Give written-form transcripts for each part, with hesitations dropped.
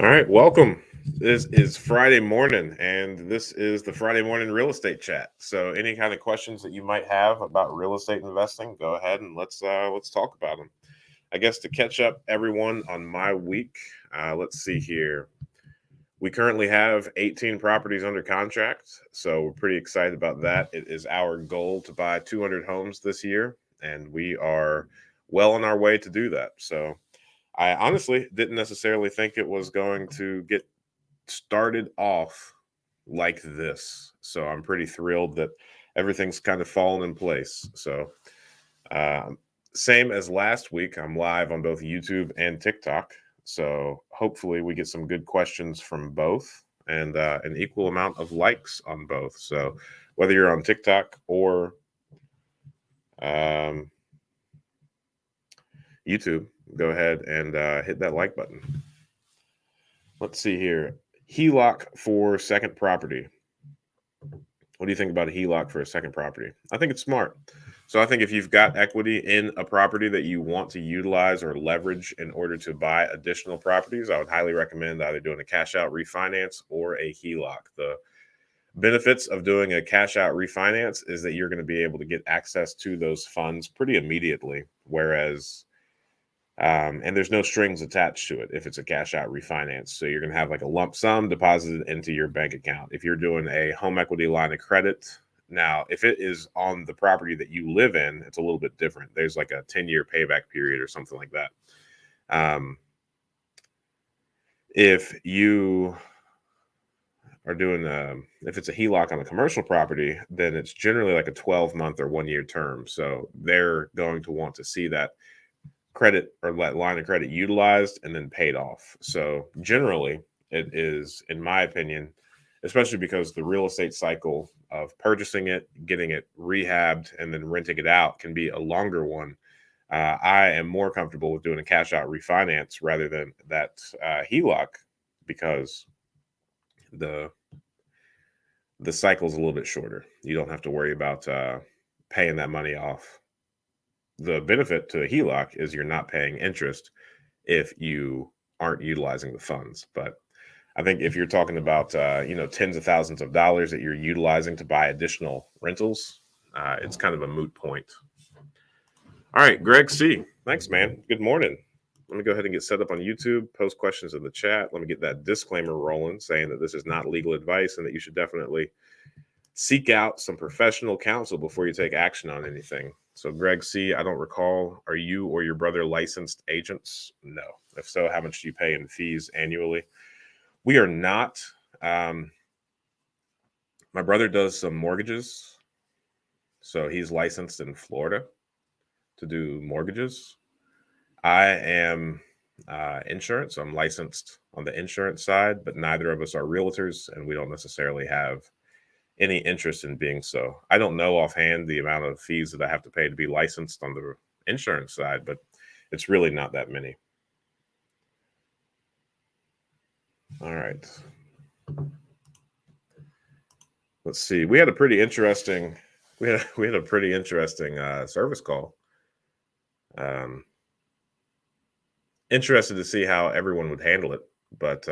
All right, welcome. This is Friday morning, and this is the Friday morning real estate chat. So, any kind of questions that you might have about real estate investing, go ahead and let's talk about them. I guess to catch up everyone on my week, let's see here. We currently have 18 properties under contract, so we're pretty excited about that. It is our goal to buy 200 homes this year, and we are well on our way to do that. So, I honestly didn't necessarily think it was going to get started off like this. So I'm pretty thrilled that everything's kind of fallen in place. So, um, same as last week, I'm live on both YouTube and TikTok. So hopefully we get some good questions from both and an equal amount of likes on both. So whether you're on TikTok or um, YouTube, go ahead and hit that like button. Let's see here. HELOC for second property. What do you think about a HELOC for a second property? I think it's smart. So I think if you've got equity in a property that you want to utilize or leverage in order to buy additional properties, I would highly recommend either doing a cash out refinance or a HELOC. The benefits of doing a cash out refinance is that you're going to be able to get access to those funds pretty immediately, whereas and there's no strings attached to it if it's a cash out refinance. So you're going to have like a lump sum deposited into your bank account. If you're doing a home equity line of credit, now if it is on the property that you live in, it's a little bit different. There's like a 10-year payback period or something like that. If you are doing if it's a HELOC on a commercial property, then it's generally like a 12-month or 1-year term. So they're going to want to see that credit or that line of credit utilized and then paid off. So generally, it is, in my opinion, especially because the real estate cycle of purchasing it, getting it rehabbed, and then renting it out can be a longer one. I am more comfortable with doing a cash out refinance rather than that HELOC because the the cycle is a little bit shorter. You don't have to worry about paying that money off. The benefit to a HELOC is you're not paying interest if you aren't utilizing the funds. But I think if you're talking about tens of thousands of dollars that you're utilizing to buy additional rentals, it's kind of a moot point. All right, Greg C. Thanks, man. Good morning. Let me go ahead and get set up on YouTube. Post questions in the chat. Let me get that disclaimer rolling, saying that this is not legal advice and that you should definitely seek out some professional counsel before you take action on anything. So, Greg C., I don't recall, are you or your brother licensed agents? No. If so, how much do you pay in fees annually? We are not. My brother does some mortgages. So he's licensed in Florida to do mortgages. I am insurance. I'm licensed on the insurance side, but neither of us are realtors, and we don't necessarily have any interest in being so. I don't know offhand the amount of fees that I have to pay to be licensed on the insurance side, but it's really not that many. All right. Let's see. We had a pretty interesting service call. Interested to see how everyone would handle it, but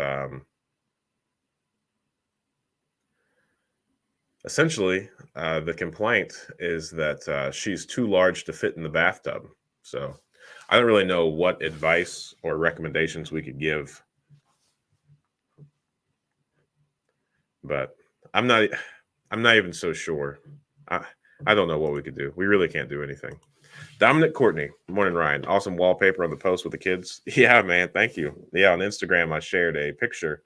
essentially, the complaint is that she's too large to fit in the bathtub. So I don't really know what advice or recommendations we could give, but I'm not. I'm not even so sure. I don't know what we could do. We really can't do anything. Dominic Courtney, morning, Ryan. Awesome wallpaper on the post with the kids. Yeah, man. Thank you. Yeah, on Instagram, I shared a picture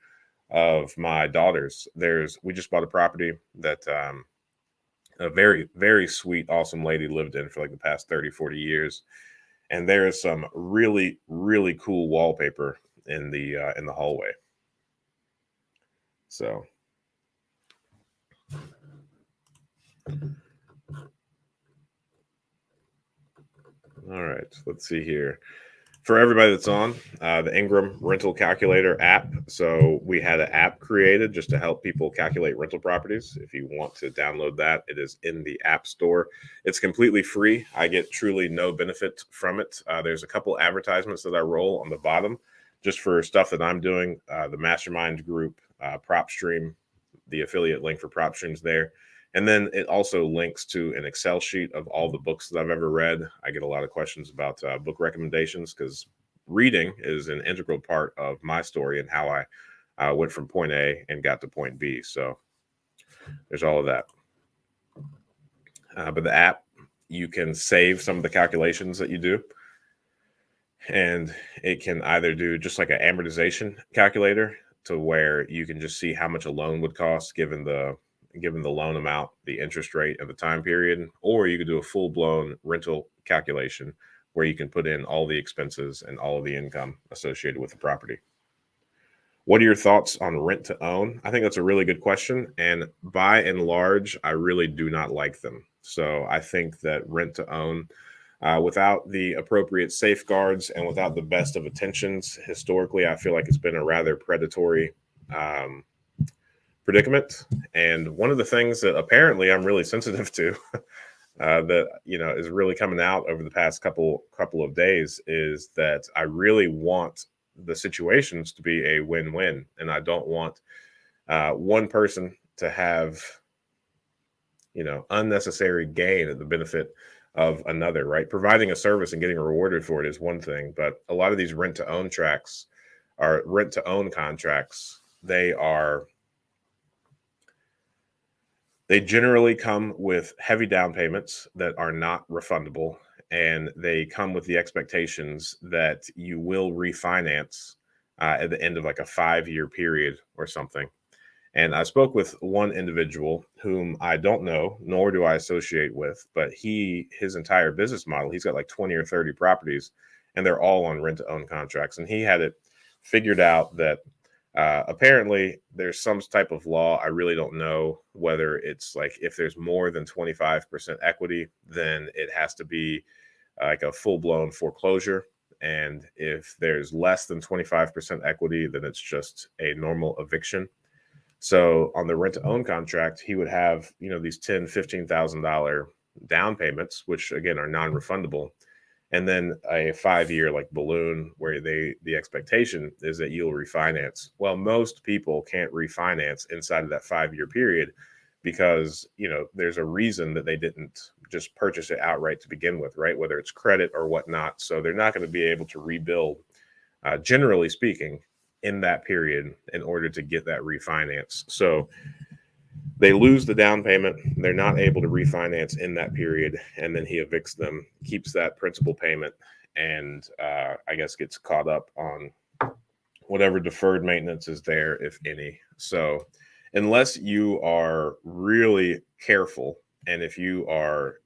of my daughters. We just bought a property that a very, very sweet, awesome lady lived in for like the past 30, 40 years. And there is some really, really cool wallpaper in the hallway. So all right, let's see here. For everybody that's on the Ingram rental calculator app. So we had an app created just to help people calculate rental properties. If you want to download that, it is in the app store. It's completely free. I get truly no benefit from it. There's a couple advertisements that I roll on the bottom just for stuff that I'm doing, the mastermind group, PropStream, the affiliate link for PropStream's there. And then it also links to an Excel sheet of all the books that I've ever read. I get a lot of questions about book recommendations because reading is an integral part of my story and how I went from point A and got to point B. So there's all of that. But the app, you can save some of the calculations that you do. And it can either do just like an amortization calculator to where you can just see how much a loan would cost given the loan amount, the interest rate, and the time period, or you could do a full-blown rental calculation where you can put in all the expenses and all of the income associated with the property. What are your thoughts on rent to own? I think that's a really good question. And by and large, I really do not like them. So I think that rent to own, without the appropriate safeguards and without the best of intentions, historically, I feel like it's been a rather predatory predicament. And one of the things that apparently I'm really sensitive to that is really coming out over the past couple of days is that I really want the situations to be a win-win, and I don't want one person to have unnecessary gain at the benefit of another, right? Providing a service and getting rewarded for it is one thing, but a lot of these rent to own contracts, they generally come with heavy down payments that are not refundable, and they come with the expectations that you will refinance at the end of like a 5-year period or something. And I spoke with one individual whom I don't know, nor do I associate with, but his entire business model, he's got like 20 or 30 properties, and they're all on rent to own contracts. And he had it figured out that apparently there's some type of law. I really don't know whether it's like if there's more than 25% equity, then it has to be like a full-blown foreclosure. And if there's less than 25% equity, then it's just a normal eviction. So on the rent to own contract, he would have, these $10,000, $15,000 down payments, which again are non-refundable. And then a 5-year like balloon where the expectation is that you'll refinance. Well, most people can't refinance inside of that 5-year period because, there's a reason that they didn't just purchase it outright to begin with, right? Whether it's credit or whatnot. So they're not going to be able to rebuild, generally speaking, in that period in order to get that refinance. So they lose the down payment. They're not able to refinance in that period. And then he evicts them, keeps that principal payment, and I guess gets caught up on whatever deferred maintenance is there, if any. So unless you are really careful, and if you are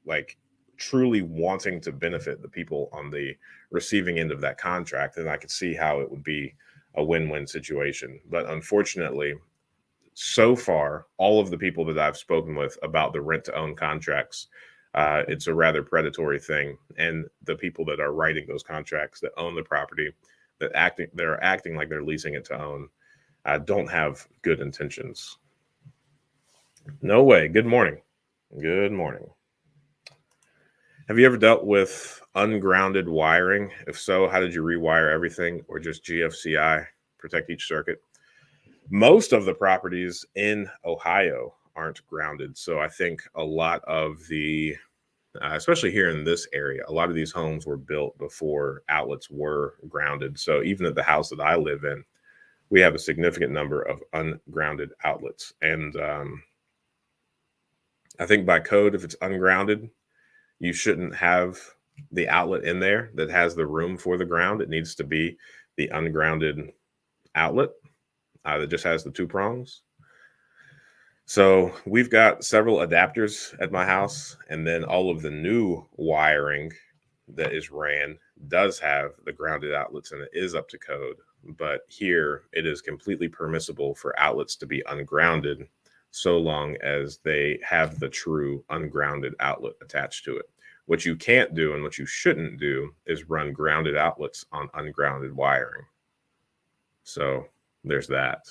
like truly wanting to benefit the people on the receiving end of that contract, then I could see how it would be a win-win situation. But unfortunately, so far, all of the people that I've spoken with about the rent-to-own contracts, it's a rather predatory thing. And the people that are writing those contracts that own the property, that are acting like they're leasing it to own, don't have good intentions. No way. Good morning. Good morning. Have you ever dealt with ungrounded wiring? If so, how did you rewire everything, or just GFCI, protect each circuit? Most of the properties in Ohio aren't grounded. So I think a lot of the, especially here in this area, a lot of these homes were built before outlets were grounded. So even at the house that I live in, we have a significant number of ungrounded outlets. And I think by code, if it's ungrounded, you shouldn't have the outlet in there that has the room for the ground. It needs to be the ungrounded outlet that just has the 2 prongs. So we've got several adapters at my house, and then all of the new wiring that is ran does have the grounded outlets, and it is up to code. But here it is completely permissible for outlets to be ungrounded so long as they have the true ungrounded outlet attached to it. What you can't do and what you shouldn't do is run grounded outlets on ungrounded wiring. So there's that.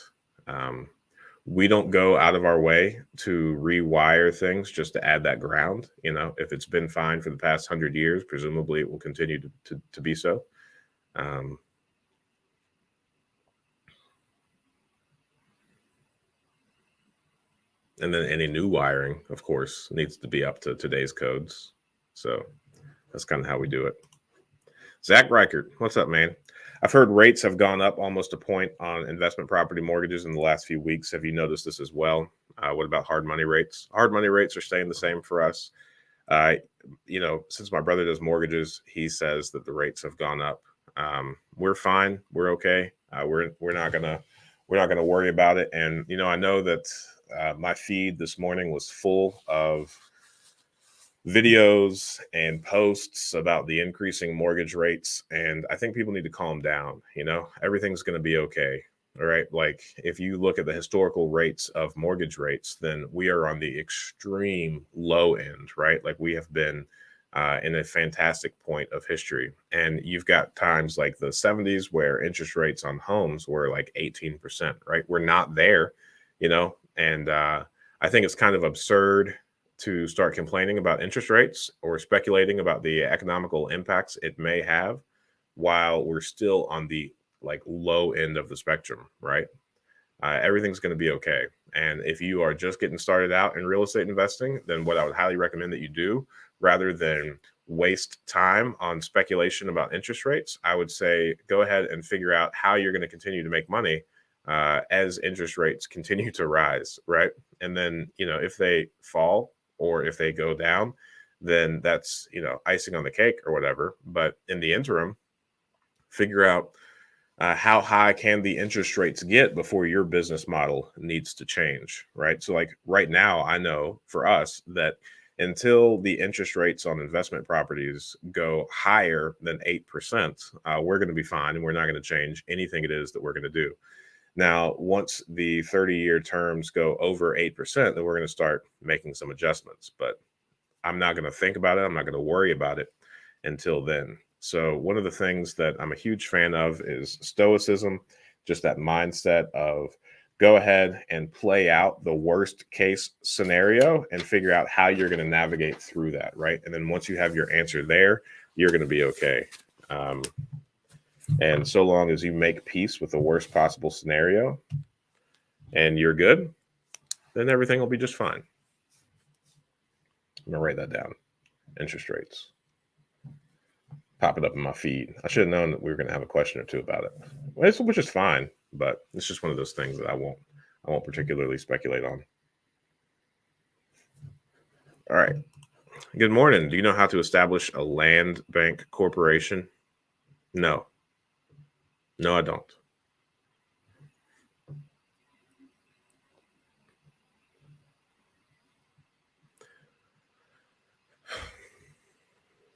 We don't go out of our way to rewire things just to add that ground. If it's been fine for the past 100 years, presumably it will continue to be so. And then any new wiring, of course, needs to be up to today's codes. So that's kind of how we do it. Zach Reichert, what's up, man? I've heard rates have gone up almost a point on investment property mortgages in the last few weeks. Have you noticed this as well? What about hard money rates? Hard money rates are staying the same for us. Since my brother does mortgages, he says that the rates have gone up. We're fine. We're okay. We're not gonna worry about it. And I know that my feed this morning was full of videos and posts about the increasing mortgage rates, and I think people need to calm down. Everything's going to be okay. All right. Like, if you look at the historical rates of mortgage rates, then we are on the extreme low end, right? Like, we have been in a fantastic point of history. And you've got times like the 70s where interest rates on homes were like 18%, right? We're not there, and I think it's kind of absurd to start complaining about interest rates or speculating about the economical impacts it may have while we're still on the low end of the spectrum, right? Everything's going to be okay. And if you are just getting started out in real estate investing, then what I would highly recommend that you do, rather than waste time on speculation about interest rates, I would say go ahead and figure out how you're going to continue to make money as interest rates continue to rise, right? And then, if they fall or if they go down, then that's, icing on the cake or whatever. But in the interim, figure out how high can the interest rates get before your business model needs to change, right? So like right now, I know for us that until the interest rates on investment properties go higher than 8%, we're going to be fine, and we're not going to change anything it is that we're going to do. Now, once the 30-year terms go over 8%, then we're going to start making some adjustments. But I'm not going to think about it. I'm not going to worry about it until then. So one of the things that I'm a huge fan of is stoicism, just that mindset of go ahead and play out the worst case scenario and figure out how you're going to navigate through that, right? And then once you have your answer there, you're going to be okay. And so long as you make peace with the worst possible scenario and you're good, then everything will be just fine. I'm going to write that down. Interest rates. Pop it up in my feed. I should have known that we were going to have a question or two about it, which is fine, but it's just one of those things that I won't particularly speculate on. All right. Good morning. Do you know how to establish a land bank corporation? No, I don't.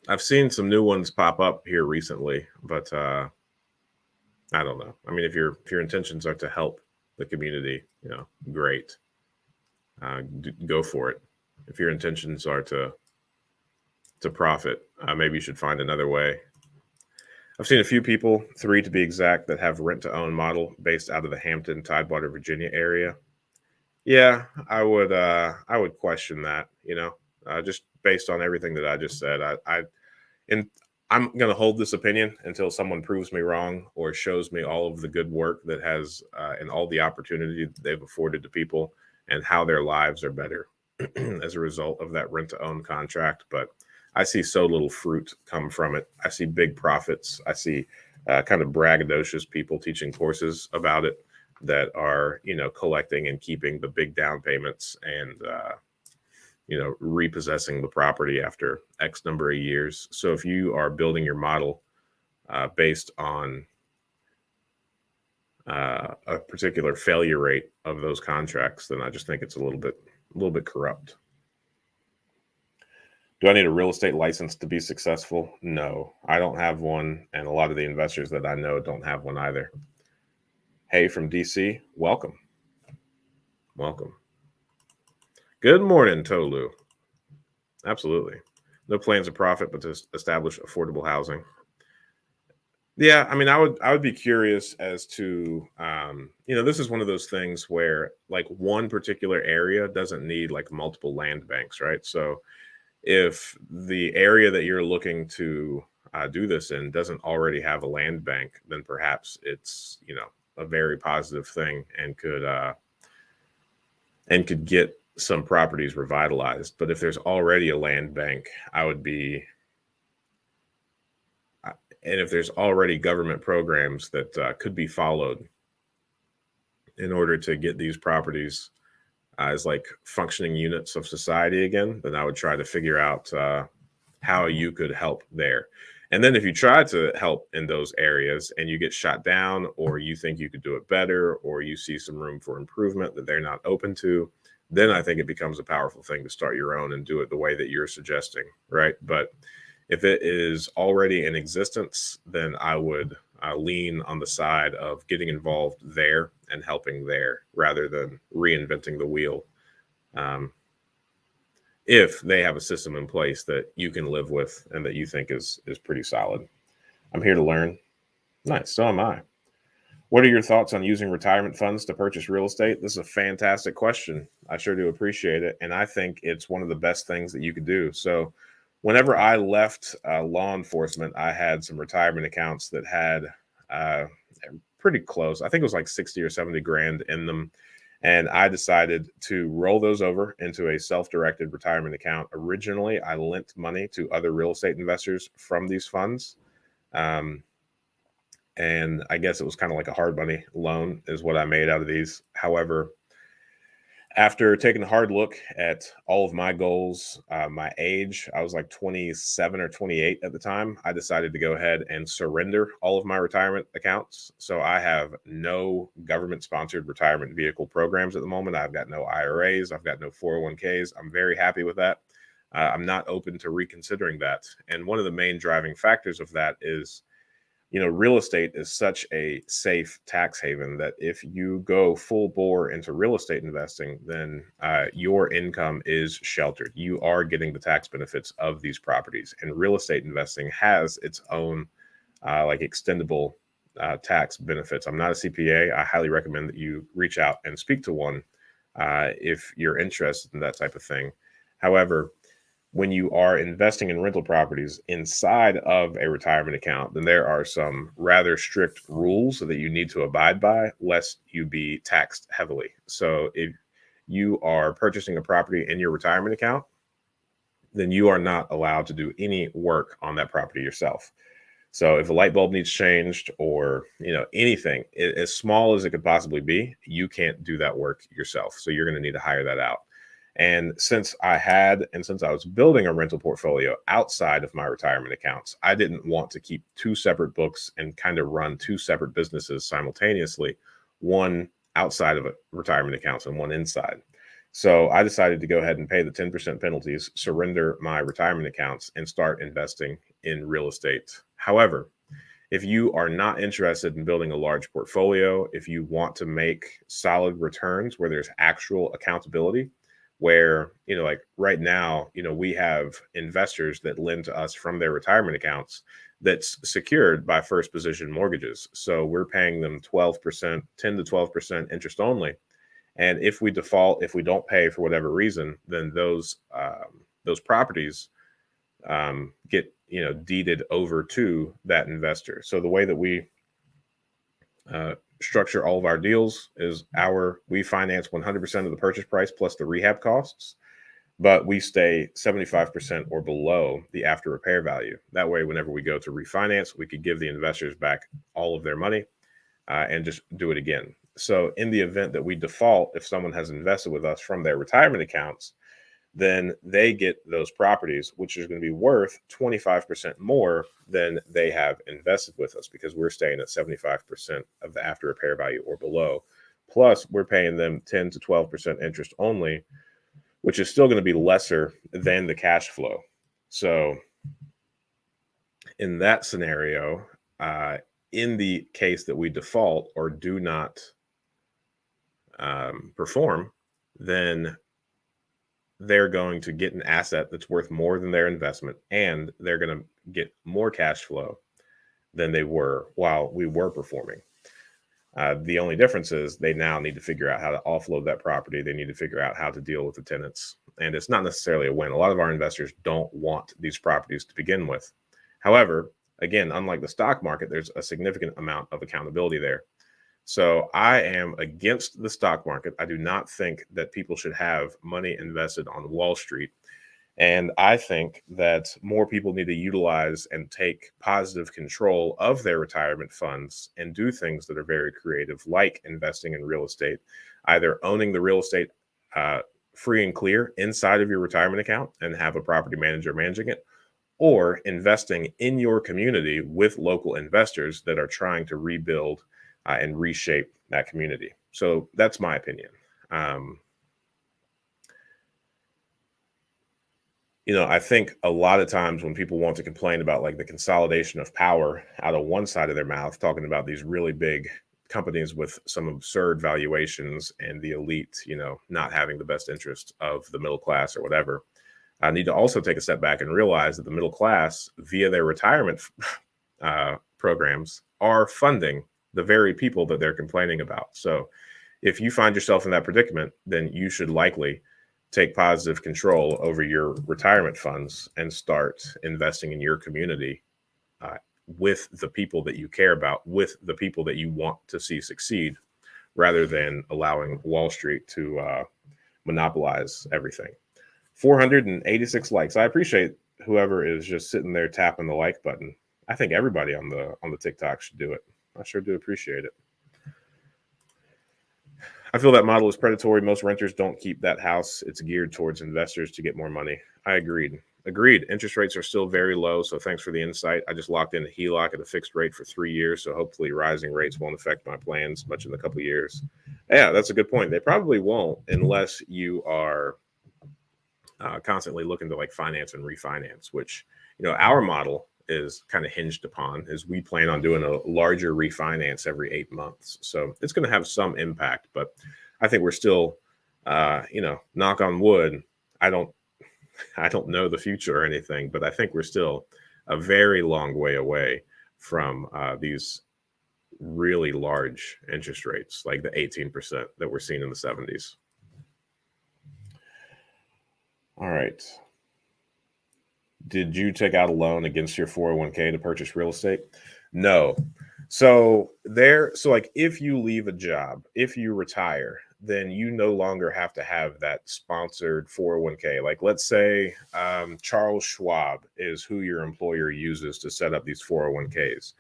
I've seen some new ones pop up here recently, but I don't know. I mean, if your intentions are to help the community, great. Go for it. If your intentions are to profit, maybe you should find another way. I've seen a few people, 3 to be exact, that have rent-to-own model based out of the Hampton, Tidewater, Virginia area. Yeah, I would question that. Just based on everything that I just said. I'm going to hold this opinion until someone proves me wrong or shows me all of the good work that has and all the opportunity that they've afforded to people and how their lives are better as a result of that rent-to-own contract. But I see so little fruit come from it. I see big profits. I see kind of braggadocious people teaching courses about it that are, collecting and keeping the big down payments and, repossessing the property after X number of years. So if you are building your model based on a particular failure rate of those contracts, then I just think it's a little bit corrupt. Do I need a real estate license to be successful? No, I don't have one. And a lot of the investors that I know don't have one either. Hey, from DC, welcome. Welcome. Good morning, Tolu. Absolutely. No plans of profit, but to establish affordable housing. Yeah, I mean, I would be curious as to, this is one of those things where like one particular area doesn't need like multiple land banks, right? So if the area that you're looking to do this in doesn't already have a land bank, then perhaps it's, a very positive thing and could get some properties revitalized. But if there's already a land bank, and if there's already government programs that could be followed in order to get these properties as like functioning units of society again, then I would try to figure out how you could help there. And then if you try to help in those areas and you get shot down, or you think you could do it better, or you see some room for improvement that they're not open to, then I think it becomes a powerful thing to start your own and do it the way that you're suggesting, right? But if it is already in existence, then I would lean on the side of getting involved there and helping there rather than reinventing the wheel. If they have a system in place that you can live with and that you think is pretty solid. I'm here to learn. Nice. So am I. What are your thoughts on using retirement funds to purchase real estate? This is a fantastic question. I sure do appreciate it. And I think it's one of the best things that you could do. So whenever I left law enforcement, I had some retirement accounts that had pretty close. I think it was like 60 or 70 grand in them. And I decided to roll those over into a self-directed retirement account. Originally, I lent money to other real estate investors from these funds. And I guess it was kind of like a hard money loan is what I made out of these. However, after taking a hard look at all of my goals, my age, I was like 27 or 28 at the time. I decided to go ahead and surrender all of my retirement accounts. So I have no government-sponsored retirement vehicle programs at the moment. I've got no IRAs. I've got no 401ks. I'm very happy with that. I'm not open to reconsidering that. And one of the main driving factors of that is, real estate is such a safe tax haven that if you go full bore into real estate investing, then your income is sheltered. You are getting the tax benefits of these properties. And real estate investing has its own like extendable tax benefits. I'm not a CPA. I highly recommend that you reach out and speak to one if you're interested in that type of thing. However, when you are investing in rental properties inside of a retirement account, then there are some rather strict rules that you need to abide by, lest you be taxed heavily. So if you are purchasing a property in your retirement account, then you are not allowed to do any work on that property yourself. So if a light bulb needs changed or, anything as small as it could possibly be, you can't do that work yourself. So you're going to need to hire that out. And since I was building a rental portfolio outside of my retirement accounts, I didn't want to keep two separate books and kind of run two separate businesses simultaneously, one outside of retirement accounts and one inside. So I decided to go ahead and pay the 10% penalties, surrender my retirement accounts, and start investing in real estate. However, if you are not interested in building a large portfolio, if you want to make solid returns where there's actual accountability, where, like right now, we have investors that lend to us from their retirement accounts that's secured by first position mortgages. So we're paying them 12%, 10 to 12% interest only. And if we default, if we don't pay for whatever reason, then those properties get, deeded over to that investor. So the way that we structure all of our deals is we finance 100% of the purchase price plus the rehab costs, but we stay 75% or below the after repair value. That way, whenever we go to refinance, we could give the investors back all of their money and just do it again. So in the event that we default, if someone has invested with us from their retirement accounts, then they get those properties, which is going to be worth 25% more than they have invested with us, because we're staying at 75% of the after repair value or below. Plus, we're paying them 10 to 12% interest only, which is still going to be lesser than the cash flow. So in that scenario, in the case that we default or do not perform, then they're going to get an asset that's worth more than their investment, and they're going to get more cash flow than they were while we were performing. The only difference is they now need to figure out how to offload that property. They need to figure out how to deal with the tenants. And it's not necessarily a win. A lot of our investors don't want these properties to begin with. However, again, unlike the stock market, there's a significant amount of accountability there. So I am against the stock market. I do not think that people should have money invested on Wall Street. And I think that more people need to utilize and take positive control of their retirement funds and do things that are very creative, like investing in real estate, either owning the real estate uh, free and clear inside of your retirement account and have a property manager managing it, or investing in your community with local investors that are trying to rebuild and reshape that community. So that's my opinion. Um, I think a lot of times when people want to complain about like the consolidation of power out of one side of their mouth, talking about these really big companies with some absurd valuations and the elite, not having the best interest of the middle class or whatever, I need to also take a step back and realize that the middle class, via their retirement programs, are funding the very people that they're complaining about. So if you find yourself in that predicament, then you should likely take positive control over your retirement funds and start investing in your community uh, with the people that you care about, with the people that you want to see succeed, rather than allowing Wall Street to monopolize everything. 486 likes. I appreciate whoever is just sitting there tapping the like button. I think everybody on the TikTok should do it. I sure do appreciate it. I feel that model is predatory. Most renters don't keep that house. It's geared towards investors to get more money. I agreed. Agreed. Interest rates are still very low. So thanks for the insight. I just locked in a HELOC at a fixed rate for 3 years. So hopefully rising rates won't affect my plans much in a couple of years. Yeah, that's a good point. They probably won't unless you are constantly looking to like finance and refinance, which, our model is kind of hinged upon is we plan on doing a larger refinance every 8 months. So it's going to have some impact, but I think we're still, knock on wood. I don't know the future or anything, but I think we're still a very long way away from these really large interest rates, like the 18% that we're seeing in the 70s. All right. Did you take out a loan against your 401k to purchase real estate? No. So like if you leave a job, if you retire, then you no longer have to have that sponsored 401k. Like let's say Charles Schwab is who your employer uses to set up these 401ks.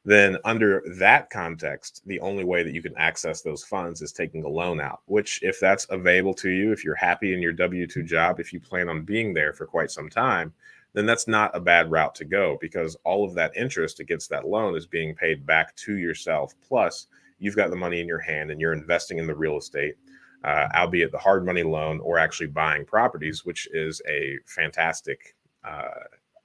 Then under that context, the only way that you can access those funds is taking a loan out, which if that's available to you, if you're happy in your W-2 job, if you plan on being there for quite some time, then that's not a bad route to go because all of that interest against that loan is being paid back to yourself. Plus, you've got the money in your hand and you're investing in the real estate, albeit the hard money loan or actually buying properties, which is a fantastic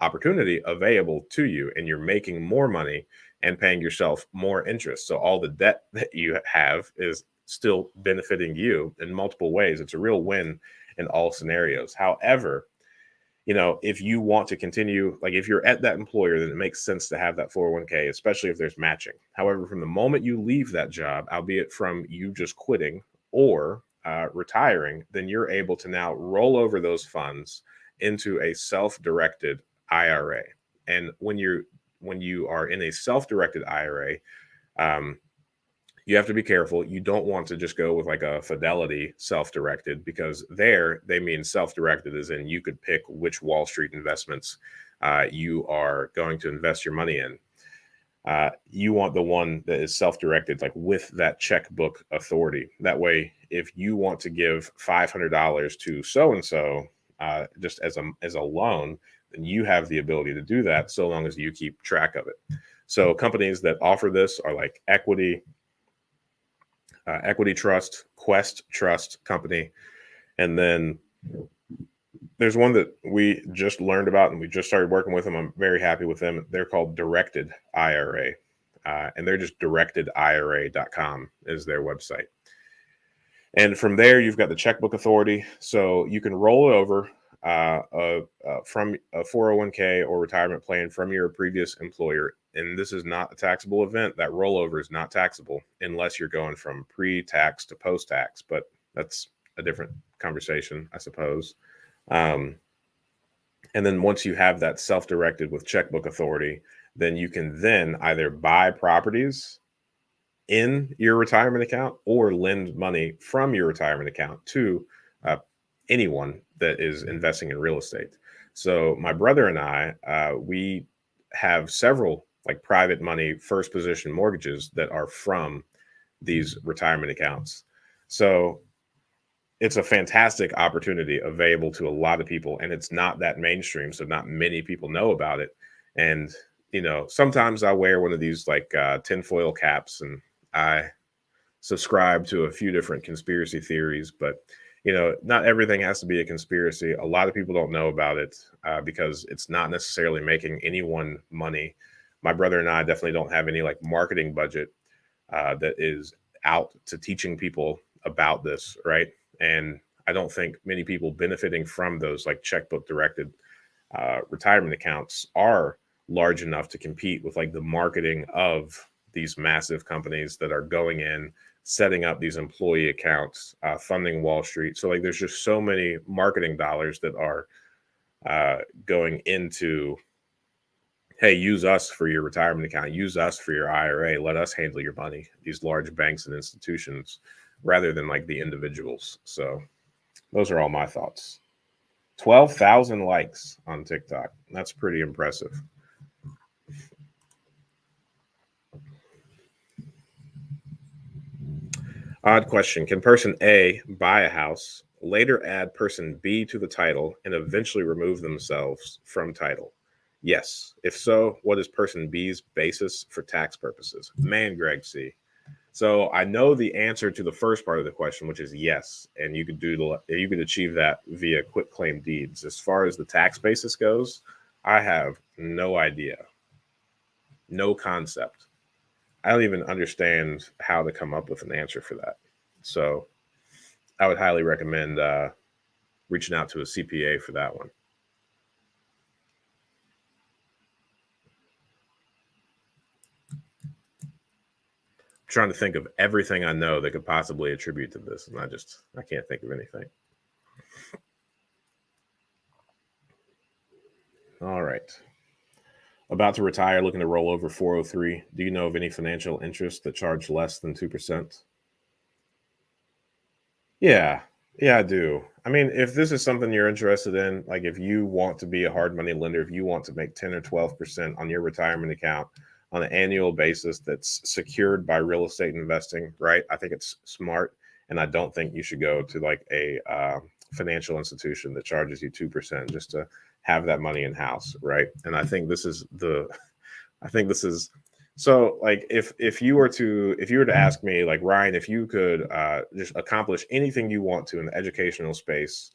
opportunity available to you. And you're making more money and paying yourself more interest. So all the debt that you have is still benefiting you in multiple ways. It's a real win in all scenarios. However, if you want to continue, like if you're at that employer, then it makes sense to have that 401k, especially if there's matching. However, from the moment you leave that job, albeit from you just quitting or retiring, then you're able to now roll over those funds into a self-directed IRA. And when you are in a self-directed IRA, you have to be careful. You don't want to just go with like a Fidelity self-directed because there they mean self-directed as in you could pick which Wall Street investments you are going to invest your money in. You want the one that is self-directed, like with that checkbook authority. That way, if you want to give $500 to so-and-so just as a loan, then you have the ability to do that so long as you keep track of it. So companies that offer this are like Equity Trust, Quest Trust Company. And then there's one that we just learned about and we just started working with them. I'm very happy with them. They're called Directed IRA. And they're just directedira.com is their website. And from there, you've got the checkbook authority. So you can roll it over from a 401k or retirement plan from your previous employer. And this is not a taxable event. That rollover is not taxable unless you're going from pre-tax to post-tax. But that's a different conversation, I suppose. And then once you have that self-directed with checkbook authority, then you can then either buy properties in your retirement account or lend money from your retirement account to uh, anyone that is investing in real estate. So my brother and I, we have several like private money first position mortgages that are from these retirement accounts. So it's a fantastic opportunity available to a lot of people, and it's not that mainstream, so not many people know about it. And sometimes I wear one of these like tinfoil caps, and I subscribe to a few different conspiracy theories, but not everything has to be a conspiracy. A lot of people don't know about it because it's not necessarily making anyone money. My brother and I definitely don't have any like marketing budget that is out to teaching people about this, right? And I don't think many people benefiting from those like checkbook directed retirement accounts are large enough to compete with like the marketing of these massive companies that are going in, setting up these employee accounts, funding Wall Street. So like there's just so many marketing dollars that are going into, hey, use us for your retirement account, use us for your IRA, let us handle your money, these large banks and institutions, rather than like the individuals. So those are all my thoughts. 12,000 likes on TikTok. That's pretty impressive. Odd question. Can person A buy a house, later add person B to the title, and eventually remove themselves from title? Yes. If so, what is person B's basis for tax purposes? Man, Greg C. So I know the answer to the first part of the question, which is yes, and you could achieve that via quitclaim deeds. As far as the tax basis goes, I have no idea, no concept. I don't even understand how to come up with an answer for that. So I would highly recommend reaching out to a CPA for that one. I'm trying to think of everything I know that could possibly attribute to this, and I can't think of anything. All right. About to retire, looking to roll over 403. Do you know of any financial interests that charge less than 2%? Yeah. Yeah, I do. I mean, if this is something you're interested in, like if you want to be a hard money lender, if you want to make 10 or 12% on your retirement account on an annual basis that's secured by real estate investing, right? I think it's smart. And I don't think you should go to like a financial institution that charges you 2% just to have that money in house, right? And I think this is so like if you were to ask me like Ryan, if you could just accomplish anything you want to in the educational space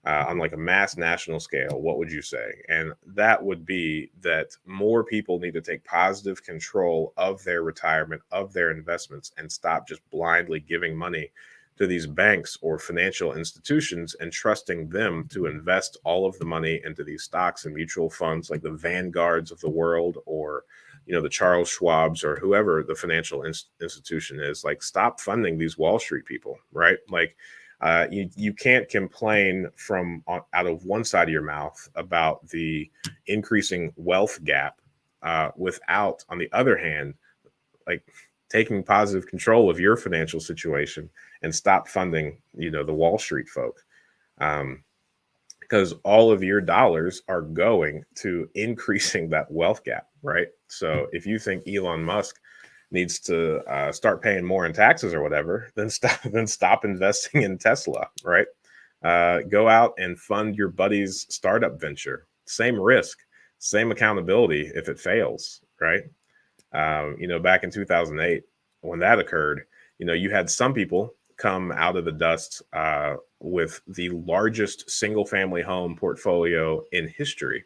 on like a mass national scale, what would you say? And that would be that more people need to take positive control of their retirement, of their investments, and stop just blindly giving money to these banks or financial institutions and trusting them to invest all of the money into these stocks and mutual funds like the Vanguards of the world, or the Charles Schwabs, or whoever the financial institution is. Like, stop funding these Wall Street people, right? Like, you can't complain from out of one side of your mouth about the increasing wealth gap without, on the other hand, like taking positive control of your financial situation and stop funding, the Wall Street folk. Because all of your dollars are going to increasing that wealth gap, right? So if you think Elon Musk needs to start paying more in taxes or whatever, then stop investing in Tesla, right? Go out and fund your buddy's startup venture. Same risk, same accountability if it fails, right? Back in 2008, when that occurred, you had some people come out of the dust with the largest single family home portfolio in history.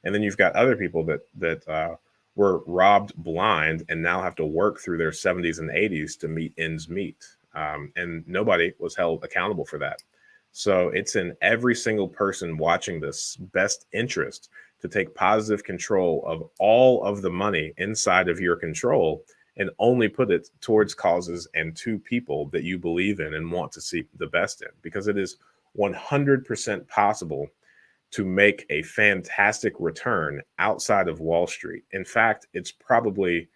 And then you've got other people that were robbed blind and now have to work through their 70s and 80s to meet ends meet. And nobody was held accountable for that. So it's in every single person watching this best interest to take positive control of all of the money inside of your control and only put it towards causes and to people that you believe in and want to see the best in, because it is 100% possible to make a fantastic return outside of Wall Street. In fact, it's probably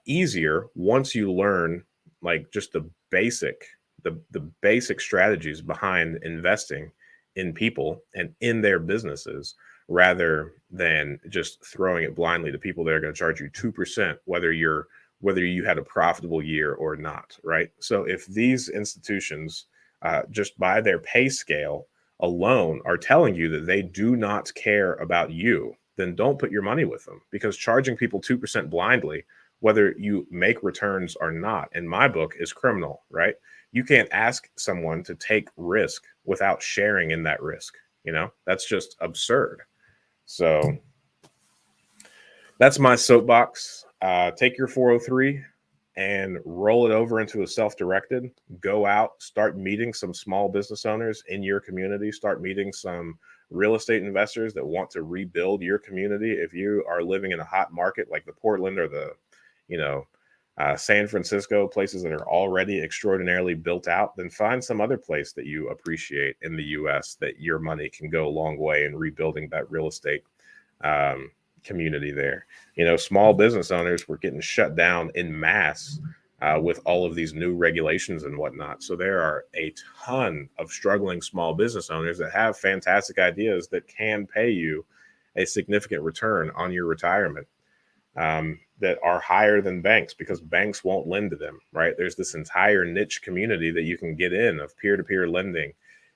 easier once you learn like just the basic strategies behind investing in people and in their businesses, rather than just throwing it blindly to people that are going to charge you 2%, whether you had a profitable year or not, right? So if these institutions, just by their pay scale alone, are telling you that they do not care about you, then don't put your money with them, because charging people 2% blindly, whether you make returns or not, in my book, is criminal, right? You can't ask someone to take risk without sharing in that risk. That's just absurd. So that's my soapbox. Take your 403 and roll it over into a self-directed. Go out, start meeting some small business owners in your community. Start meeting some real estate investors that want to rebuild your community. If you are living in a hot market like the Portland or the, San Francisco, places that are already extraordinarily built out, then find some other place that you appreciate in the U.S. that your money can go a long way in rebuilding that real estate community there. Small business owners were getting shut down in mass with all of these new regulations and whatnot. So there are a ton of struggling small business owners that have fantastic ideas that can pay you a significant return on your retirement, that are higher than banks, because banks won't lend to them, right? There's this entire niche community that you can get in of peer-to-peer lending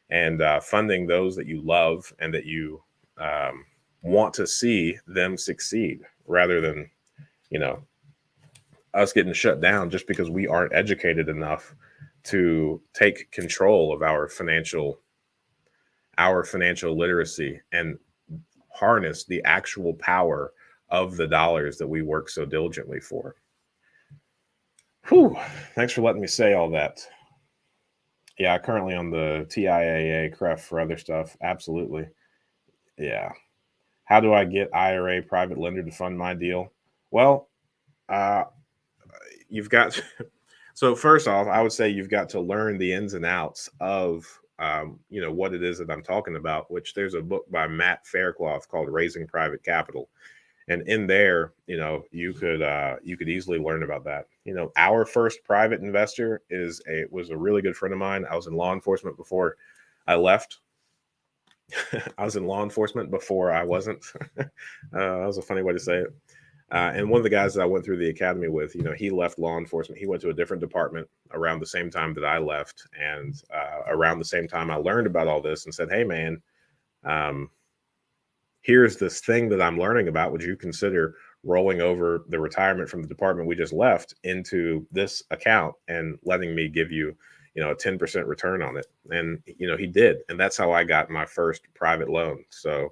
and funding those that you love and that you want to see them succeed, rather than, us getting shut down just because we aren't educated enough to take control of our financial literacy and harness the actual power of the dollars that we work so diligently for. Whew. Thanks for letting me say all that. Yeah, currently on the TIAA CREF for other stuff. Absolutely. Yeah. How do I get IRA private lender to fund my deal? Well, you've got so first off, I would say you've got to learn the ins and outs of what it is that I'm talking about, which there's a book by Matt Faircloth called Raising Private Capital. And in there, you could easily learn about that. Our first private investor was a really good friend of mine. I was in law enforcement before I left. I was in law enforcement before I wasn't. That was a funny way to say it. And one of the guys that I went through the academy with, he left law enforcement. He went to a different department around the same time that I left. And around the same time I learned about all this and said, hey, man, here's this thing that I'm learning about. Would you consider rolling over the retirement from the department we just left into this account and letting me give you, a 10% return on it? And, he did. And that's how I got my first private loan. So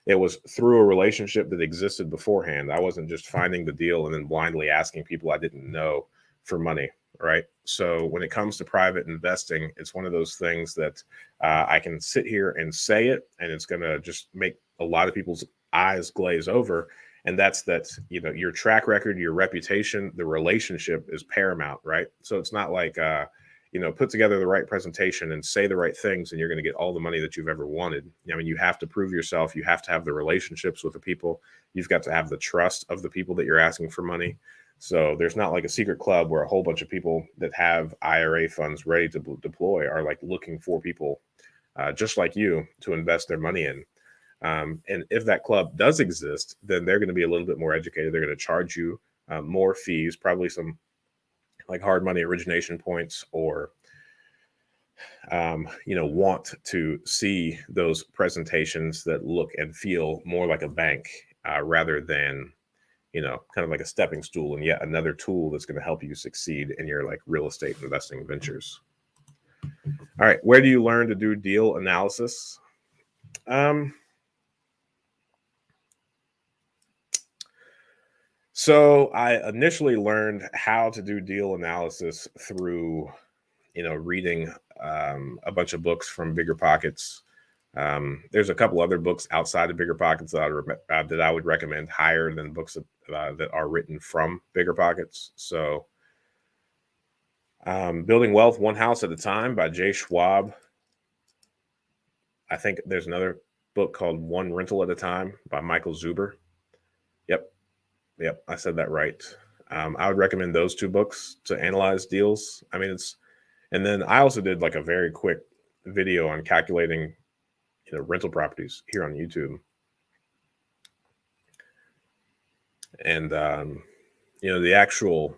it was through a relationship that existed beforehand. I wasn't just finding the deal and then blindly asking people I didn't know for money. Right. So when it comes to private investing, it's one of those things that I can sit here and say it, and it's going to just make a lot of people's eyes glaze over. And that's that, your track record, your reputation, the relationship is paramount. Right. So it's not like, put together the right presentation and say the right things and you're going to get all the money that you've ever wanted. I mean, you have to prove yourself. You have to have the relationships with the people. You've got to have the trust of the people that you're asking for money. So there's not like a secret club where a whole bunch of people that have IRA funds ready to deploy are like looking for people just like you to invest their money in. And if that club does exist, then they're going to be a little bit more educated. They're going to charge you more fees, probably some like hard money origination points, or want to see those presentations that look and feel more like a bank rather than kind of like a stepping stool and yet another tool that's going to help you succeed in your like real estate investing ventures. All right. Where do you learn to do deal analysis? So I initially learned how to do deal analysis through, reading a bunch of books from Bigger Pockets. There's a couple other books outside of Bigger Pockets that I would recommend higher than books that are written from Bigger Pockets. So Building Wealth One House at a Time by Jay Schwab. I think there's another book called One Rental at a Time by Michael Zuber. Yep, I said that right. I would recommend those 2 books to analyze deals. I mean, and then I also did like a very quick video on calculating, rental properties here on YouTube. And, the actual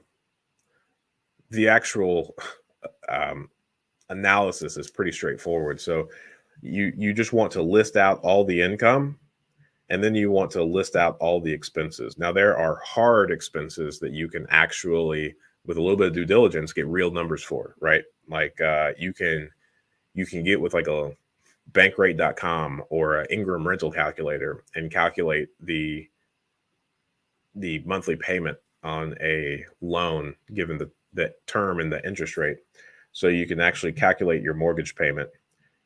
analysis is pretty straightforward. So you just want to list out all the income, and then you want to list out all the expenses. Now, there are hard expenses that you can actually, with a little bit of due diligence, get real numbers for, right? Like you can get with like a bankrate.com or an Ingram rental calculator and calculate the monthly payment on a loan given the term and the interest rate. So you can actually calculate your mortgage payment.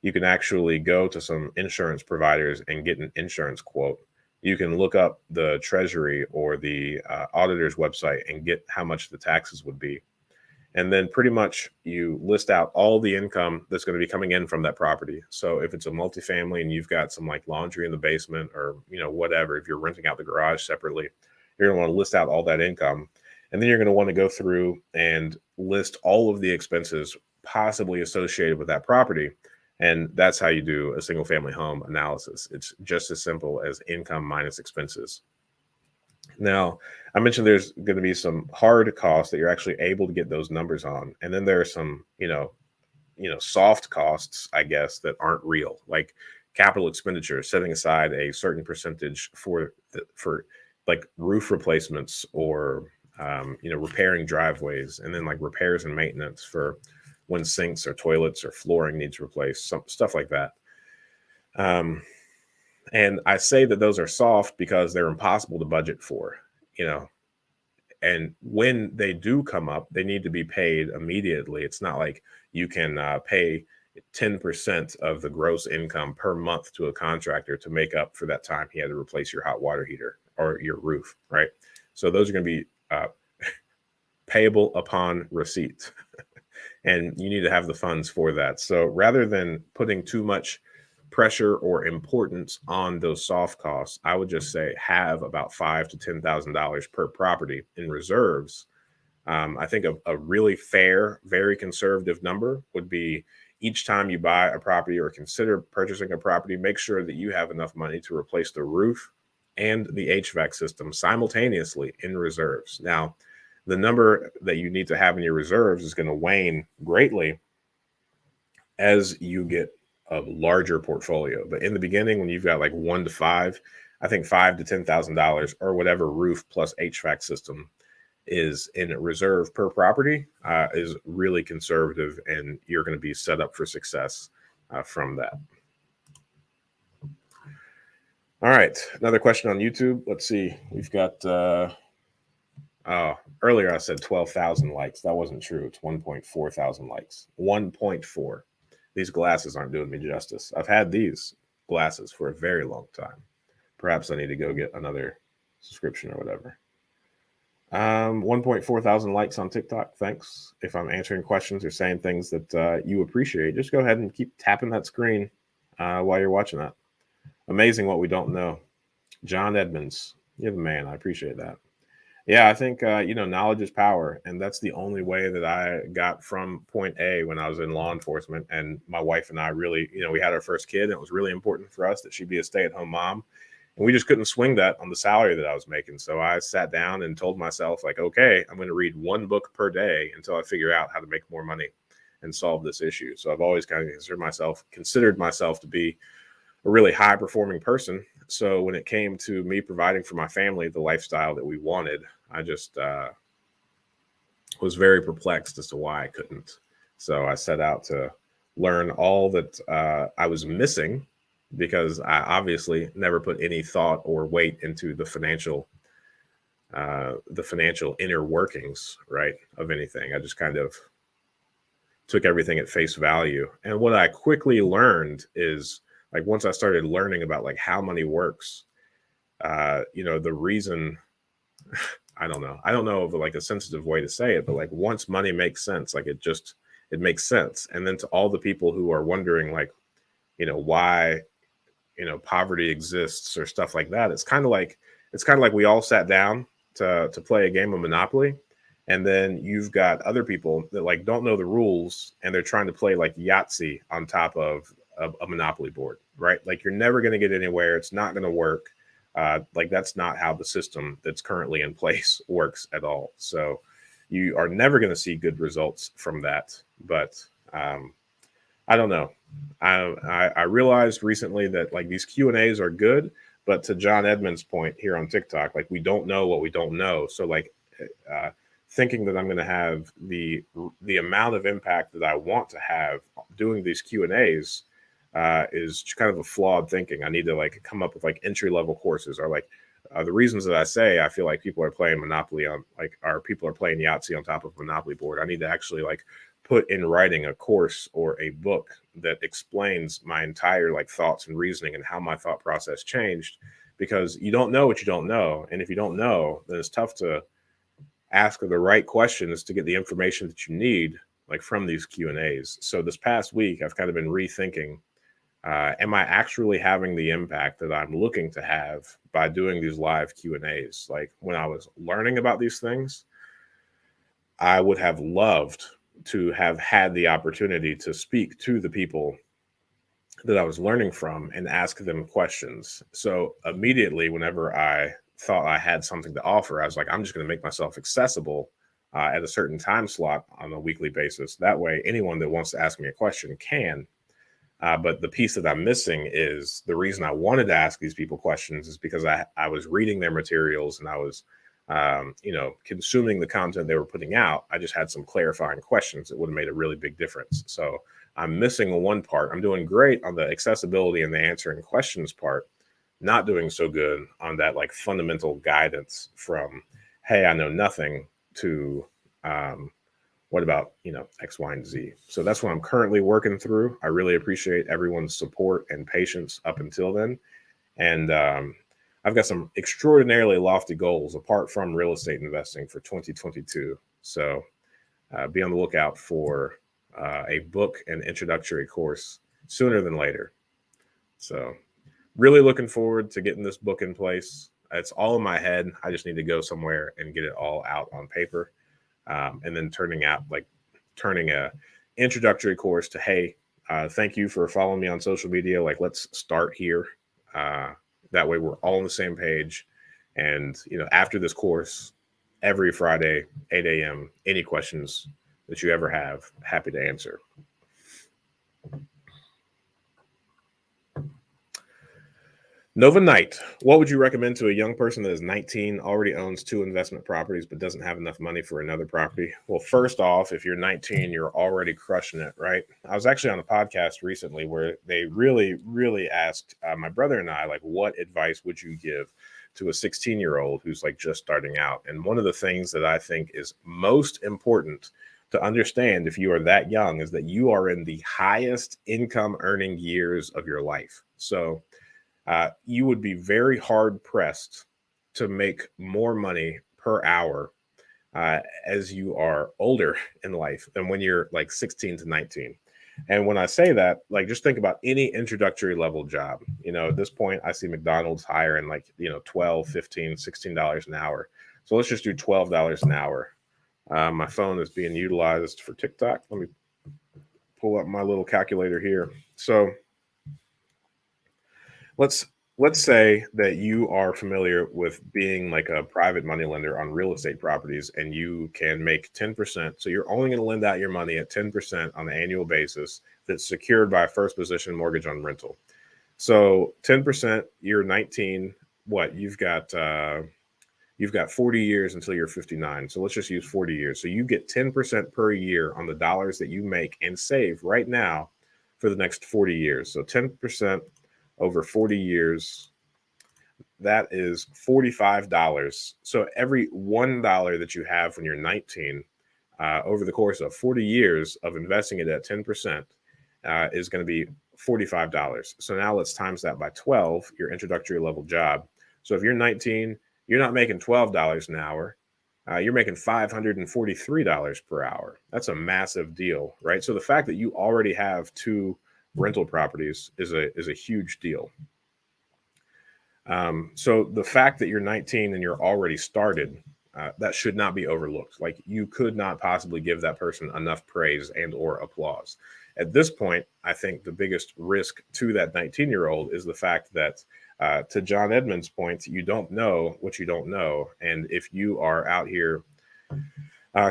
You can actually go to some insurance providers and get an insurance quote. You can look up the Treasury or the auditor's website and get how much the taxes would be. And then pretty much you list out all the income that's going to be coming in from that property. So if it's a multifamily and you've got some like laundry in the basement or, whatever, if you're renting out the garage separately, you're going to want to list out all that income. And then you're going to want to go through and list all of the expenses possibly associated with that property. And that's how you do a single family home analysis. It's just as simple as income minus expenses. Now, I mentioned there's going to be some hard costs that you're actually able to get those numbers on. And then there are some, soft costs, I guess, that aren't real, like capital expenditure, setting aside a certain percentage for like roof replacements or, repairing driveways, and then like repairs and maintenance for when sinks or toilets or flooring needs replaced, some stuff like that. And I say that those are soft because they're impossible to budget for, and when they do come up, they need to be paid immediately. It's not like you can pay 10% of the gross income per month to a contractor to make up for that time he had to replace your hot water heater or your roof, right? So those are going to be payable upon receipt. And you need to have the funds for that. So rather than putting too much pressure or importance on those soft costs, I would just say have about $5,000 to $10,000 per property in reserves. I think a really fair, very conservative number would be each time you buy a property or consider purchasing a property, make sure that you have enough money to replace the roof and the HVAC system simultaneously in reserves. Now, the number that you need to have in your reserves is going to wane greatly as you get a larger portfolio. But in the beginning, when you've got like 1 to 5, I think $5,000 to $10,000 or whatever roof plus HVAC system is in reserve per property is really conservative, and you're going to be set up for success from that. All right, another question on YouTube. Let's see. We've got earlier I said 12,000 likes. That wasn't true. It's 1.4 thousand likes. 1.4. These glasses aren't doing me justice. I've had these glasses for a very long time. Perhaps I need to go get another subscription or whatever. 1.4 thousand likes on TikTok. Thanks. If I'm answering questions or saying things that you appreciate, just go ahead and keep tapping that screen while you're watching that. Amazing what we don't know. John Edmonds, you're the man. I appreciate that. Yeah, I think, knowledge is power. And that's the only way that I got from point A when I was in law enforcement. And my wife and I really, we had our first kid, and it was really important for us that she be a stay-at-home mom. And we just couldn't swing that on the salary that I was making. So I sat down and told myself, like, okay, I'm going to read 1 book per day until I figure out how to make more money and solve this issue. So I've always kind of considered myself to be a really high-performing person. So when it came to me providing for my family the lifestyle that we wanted, I just was very perplexed as to why I couldn't. So I set out to learn all that I was missing, because I obviously never put any thought or weight into the financial inner workings, right, of anything. I just kind of took everything at face value. And what I quickly learned is, like, once I started learning about like how money works, the reason, I don't know of like a sensitive way to say it, but like once money makes sense, like it makes sense. And then to all the people who are wondering, like, why, poverty exists or stuff like that, it's kind of like we all sat down to play a game of Monopoly, and then you've got other people that like don't know the rules and they're trying to play like Yahtzee on top of a Monopoly board, right? Like you're never going to get anywhere. It's not going to work. Like that's not how the system that's currently in place works at all. So you are never going to see good results from that. But I don't know. I realized recently that like these Q&As are good, but to John Edmonds' point here on TikTok, like we don't know what we don't know. So like thinking that I'm going to have the amount of impact that I want to have doing these Q&As is kind of a flawed thinking. I need to like come up with like entry level courses, or like the reasons that I say I feel like people are playing Monopoly on like, or people are playing Yahtzee on top of a Monopoly board. I need to actually like put in writing a course or a book that explains my entire like thoughts and reasoning and how my thought process changed, because you don't know what you don't know. And if you don't know, then it's tough to ask the right questions to get the information that you need, like from these Q&As. So this past week, I've kind of been rethinking, am I actually having the impact that I'm looking to have by doing these live Q&As? Like when I was learning about these things, I would have loved to have had the opportunity to speak to the people that I was learning from and ask them questions. So immediately, whenever I thought I had something to offer, I was like, I'm just going to make myself accessible at a certain time slot on a weekly basis. That way, anyone that wants to ask me a question can. But the piece that I'm missing is the reason I wanted to ask these people questions is because I was reading their materials and I was, consuming the content they were putting out. I just had some clarifying questions that would have made a really big difference. So I'm missing one part. I'm doing great on the accessibility and the answering questions part, not doing so good on that like fundamental guidance from, hey, I know nothing, to what about, X, Y, and Z. So that's what I'm currently working through. I really appreciate everyone's support and patience up until then. And I've got some extraordinarily lofty goals apart from real estate investing for 2022. So be on the lookout for a book and introductory course sooner than later. So really looking forward to getting this book in place. It's all in my head. I just need to go somewhere and get it all out on paper. And then turning a introductory course to, hey, thank you for following me on social media. Like, let's start here. That way we're all on the same page. And, after this course, every Friday, 8 a.m., any questions that you ever have, happy to answer. Nova Knight, what would you recommend to a young person that is 19, already owns 2 investment properties, but doesn't have enough money for another property? Well, first off, if you're 19, you're already crushing it, right? I was actually on a podcast recently where they really, really asked my brother and I, like, what advice would you give to a 16-year-old who's like just starting out? And one of the things that I think is most important to understand if you are that young is that you are in the highest income earning years of your life. So you would be very hard pressed to make more money per hour as you are older in life than when you're like 16 to 19. And when I say that, like, just think about any introductory level job. At this point, I see McDonald's hiring like, $12, $15, $16 an hour. So let's just do $12 an hour. My phone is being utilized for TikTok. Let me pull up my little calculator here. So let's say that you are familiar with being like a private money lender on real estate properties, and you can make 10%. So you're only going to lend out your money at 10% on an annual basis that's secured by a first position mortgage on rental. So 10%, you're 19. What you've got 40 years until you're 59. So let's just use 40 years. So you get 10% per year on the dollars that you make and save right now for the next 40 years. So 10% over 40 years, that is $45. So every $1 that you have when you're 19, over the course of 40 years of investing it at 10%, is going to be $45. So now let's times that by 12, your introductory level job. So if you're 19, you're not making $12 an hour. You're making $543 per hour. That's a massive deal, right? So the fact that you already have 2 rental properties is a huge deal. So the fact that you're 19 and you're already started, that should not be overlooked. Like, you could not possibly give that person enough praise and or applause. At this point, I think the biggest risk to that 19-year-old is the fact that, to John Edmonds' point, you don't know what you don't know. And if you are out here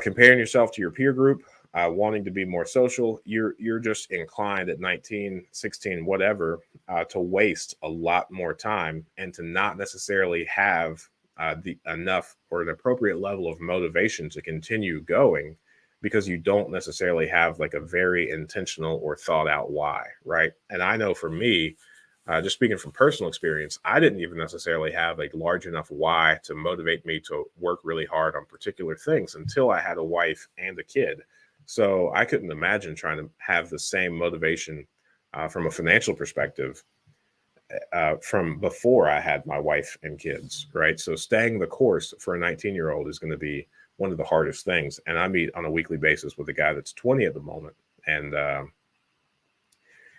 comparing yourself to your peer group, wanting to be more social, you're just inclined at 19, 16, whatever, to waste a lot more time and to not necessarily have the enough or an appropriate level of motivation to continue going, because you don't necessarily have like a very intentional or thought out why, right? And I know for me, just speaking from personal experience, I didn't even necessarily have a large enough why to motivate me to work really hard on particular things until I had a wife and a kid. So I couldn't imagine trying to have the same motivation from a financial perspective from before I had my wife and kids, right? So staying the course for a 19-year-old is going to be one of the hardest things. And I meet on a weekly basis with a guy that's 20 at the moment. And,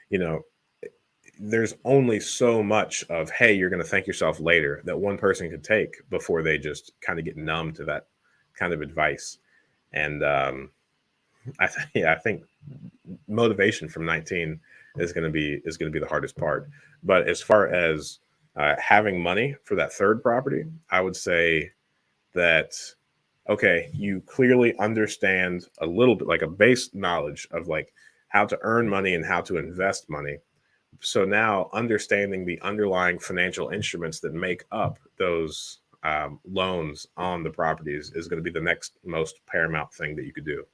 you know, there's only so much of, hey, you're going to thank yourself later, that one person could take before they just kind of get numb to that kind of advice. And I think motivation from 19 is going to be the hardest part. But as far as having money for that third property, I would say that, okay, you clearly understand a little bit, like a base knowledge of like how to earn money and how to invest money. So now understanding the underlying financial instruments that make up those loans on the properties is going to be the next most paramount thing that you could do.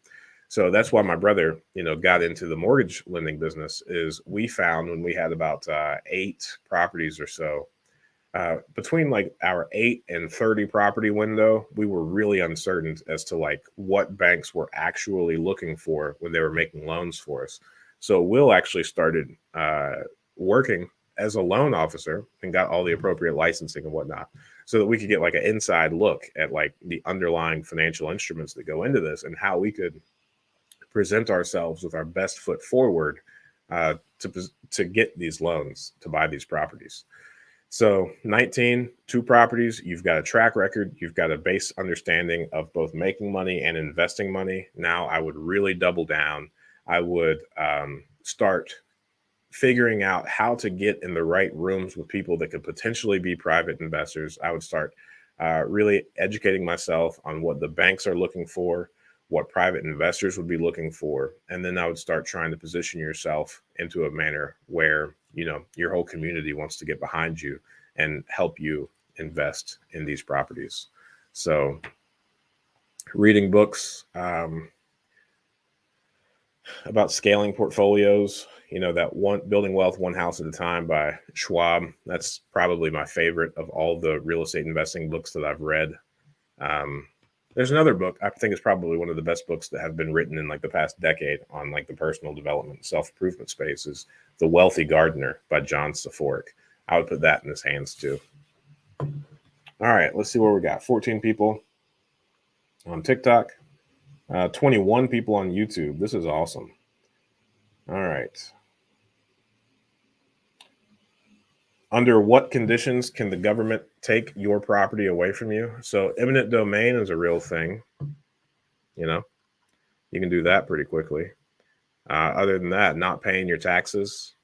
So that's why my brother, got into the mortgage lending business. Is we found when we had about 8 properties or so, between like our 8 and 30 property window, we were really uncertain as to like what banks were actually looking for when they were making loans for us. So Will actually started working as a loan officer and got all the appropriate licensing and whatnot, so that we could get like an inside look at like the underlying financial instruments that go into this and how we could present ourselves with our best foot forward to get these loans to buy these properties. So 19, 2 properties, you've got a track record, you've got a base understanding of both making money and investing money. Now I would really double down. I would start figuring out how to get in the right rooms with people that could potentially be private investors. I would start really educating myself on what the banks are looking for, what private investors would be looking for. And then I would start trying to position yourself into a manner where, your whole community wants to get behind you and help you invest in these properties. So reading books about scaling portfolios, that one Building Wealth One House at a Time by Schwab. That's probably my favorite of all the real estate investing books that I've read. There's another book I think is probably one of the best books that have been written in like the past decade on like the personal development, self-improvement space, is The Wealthy Gardener by John Saforic. I would put that in his hands too. All right, let's see where we got. 14 people on TikTok, 21 people on YouTube. This is awesome. All right. Under what conditions can the government take your property away from you? So eminent domain is a real thing. You can do that pretty quickly. Other than that, not paying your taxes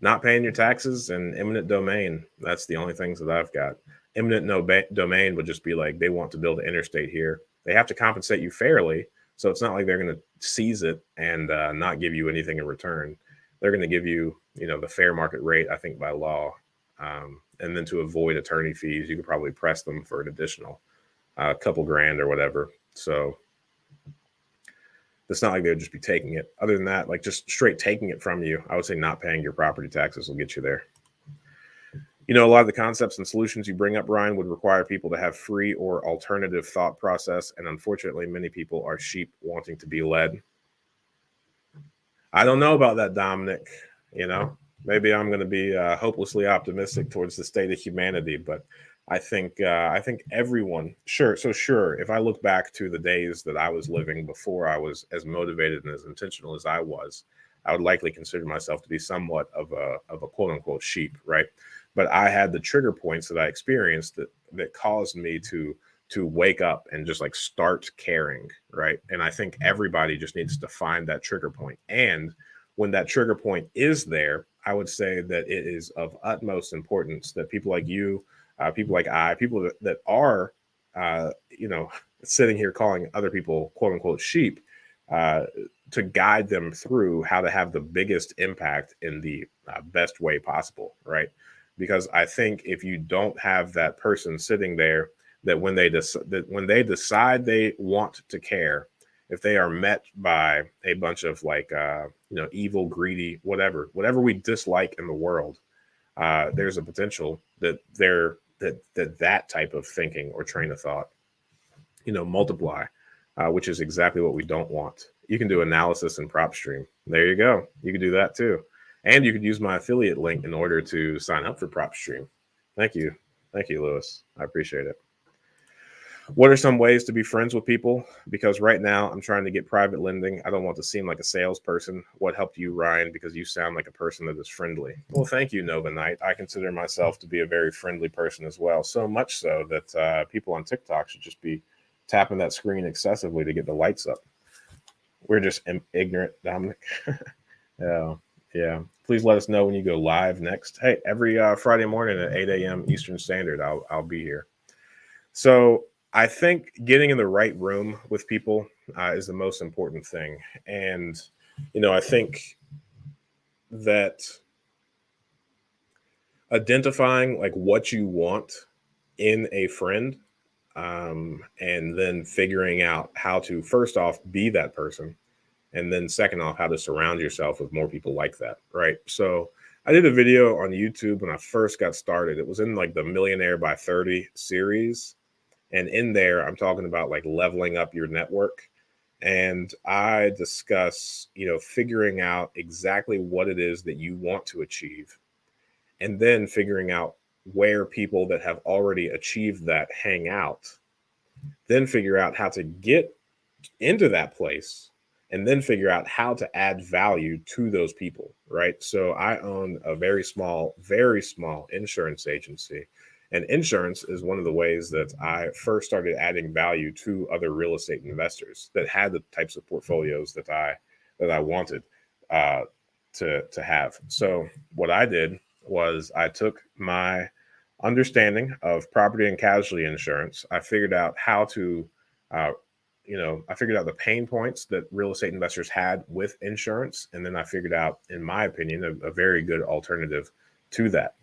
and eminent domain. That's the only things that I've got. Eminent domain would just be like, they want to build an interstate here. They have to compensate you fairly. So it's not like they're going to seize it and not give you anything in return. They're going to give you, the fair market rate, I think, by law. And then to avoid attorney fees, you could probably press them for an additional couple grand or whatever. So it's not like they would just be taking it. Other than that, like just straight taking it from you, I would say not paying your property taxes will get you there. A lot of the concepts and solutions you bring up, Ryan, would require people to have free or alternative thought process. And unfortunately, many people are sheep wanting to be led. I don't know about that, Dominic. Maybe I'm going to be hopelessly optimistic towards the state of humanity, but I think everyone, sure. So sure, if I look back to the days that I was living before I was as motivated and as intentional as I would likely consider myself to be somewhat of a quote unquote sheep, right? but I had the trigger points that I experienced that caused me to wake up and just like start caring, right? And I think everybody just needs to find that trigger point. And when that trigger point is there, I would say that it is of utmost importance that people like you, people like people that are, you know, sitting here calling other people quote unquote sheep, uh, to guide them through how to have the biggest impact in the best way possible, right? Because I think if you don't have that person sitting there, that when they decide they want to care, if they are met by a bunch of like you know, evil, greedy, whatever we dislike in the world, there's a potential that that type of thinking or train of thought, you know, multiply, which is exactly what we don't want. You can do analysis in PropStream. There you go. You can do that too. And you could use my affiliate link in order to sign up for PropStream. Thank you. Thank you, Lewis. I appreciate it. What are some ways to be friends with people? Because right now I'm trying to get private lending. I don't want to seem like a salesperson. What helped you, Ryan? Because you sound like a person that is friendly. Well, thank you, Nova Knight. I consider myself to be a very friendly person as well. So much so that people on TikTok should just be tapping that screen excessively to get the lights up. We're just ignorant, Dominic. Yeah. Please let us know when you go live next. Hey, every Friday morning at 8 a.m. Eastern Standard, I'll be here. So I think getting in the right room with people is the most important thing. And, you know, I think that identifying like what you want in a friend, and then figuring out how to first off be that person, and then second off how to surround yourself with more people like that, right? So I did a video on YouTube when I first got started. It was in like the Millionaire by 30 series, and in there I'm talking about like leveling up your network, and I discuss, you know, figuring out exactly what it is that you want to achieve, and then figuring out where people that have already achieved that hang out, then figure out how to get into that place, and then figure out how to add value to those people, right? So I own a very small insurance agency, and insurance is one of the ways that I first started adding value to other real estate investors that had the types of portfolios that I wanted to have. So what I did was I took my understanding of property and casualty insurance. I figured out how to I figured out the pain points that real estate investors had with insurance. And then I figured out, in my opinion, a very good alternative to that.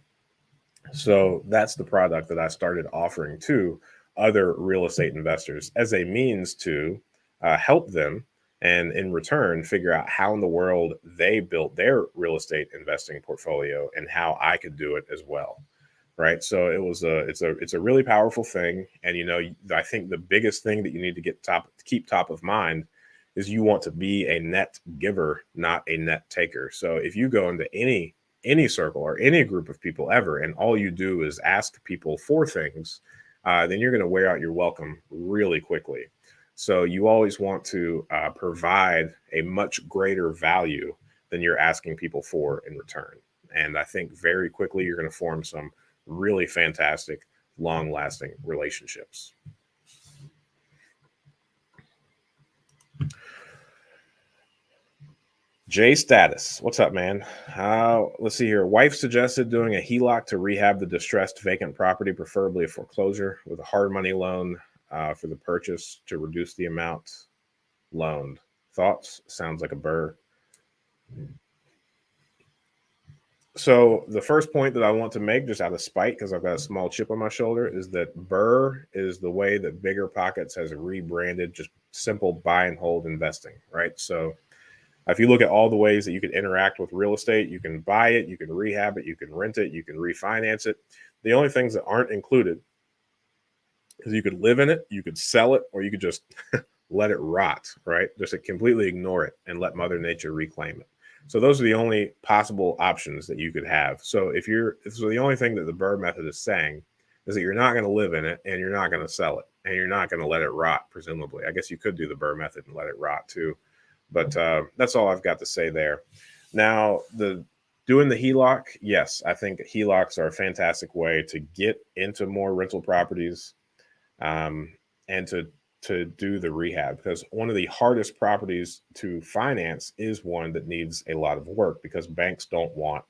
So that's the product that I started offering to other real estate investors as a means to help them, and in return, figure out how in the world they built their real estate investing portfolio and how I could do it as well. Right. So it's a really powerful thing. And, you know, I think the biggest thing that you need to keep top of mind is you want to be a net giver, not a net taker. So if you go into any circle or any group of people ever, and all you do is ask people for things, then you're going to wear out your welcome really quickly. So you always want to provide a much greater value than you're asking people for in return. And I think very quickly you're going to form some really fantastic, long-lasting relationships. Jay Status, what's up, man? Let's see here. Wife suggested doing a HELOC to rehab the distressed vacant property, preferably a foreclosure, with a hard money loan for the purchase to reduce the amount loaned. Thoughts? Sounds like a Burr. So the first point that I want to make, just out of spite, because I've got a small chip on my shoulder, is that Burr is the way that Bigger Pockets has rebranded just simple buy and hold investing, right? So if you look at all the ways that you can interact with real estate, you can buy it, you can rehab it, you can rent it, you can refinance it. The only things that aren't included is you could live in it, you could sell it, or you could just let it rot, right? Just completely ignore it and let Mother Nature reclaim it. So those are the only possible options that you could have. So the only thing that the Burr method is saying is that you're not going to live in it, and you're not going to sell it, and you're not going to let it rot, presumably. I guess you could do the Burr method and let it rot too. But that's all I've got to say there. Now, the Doing the HELOC, yes, I think HELOCs are a fantastic way to get into more rental properties, and to do the rehab, because one of the hardest properties to finance is one that needs a lot of work because banks don't want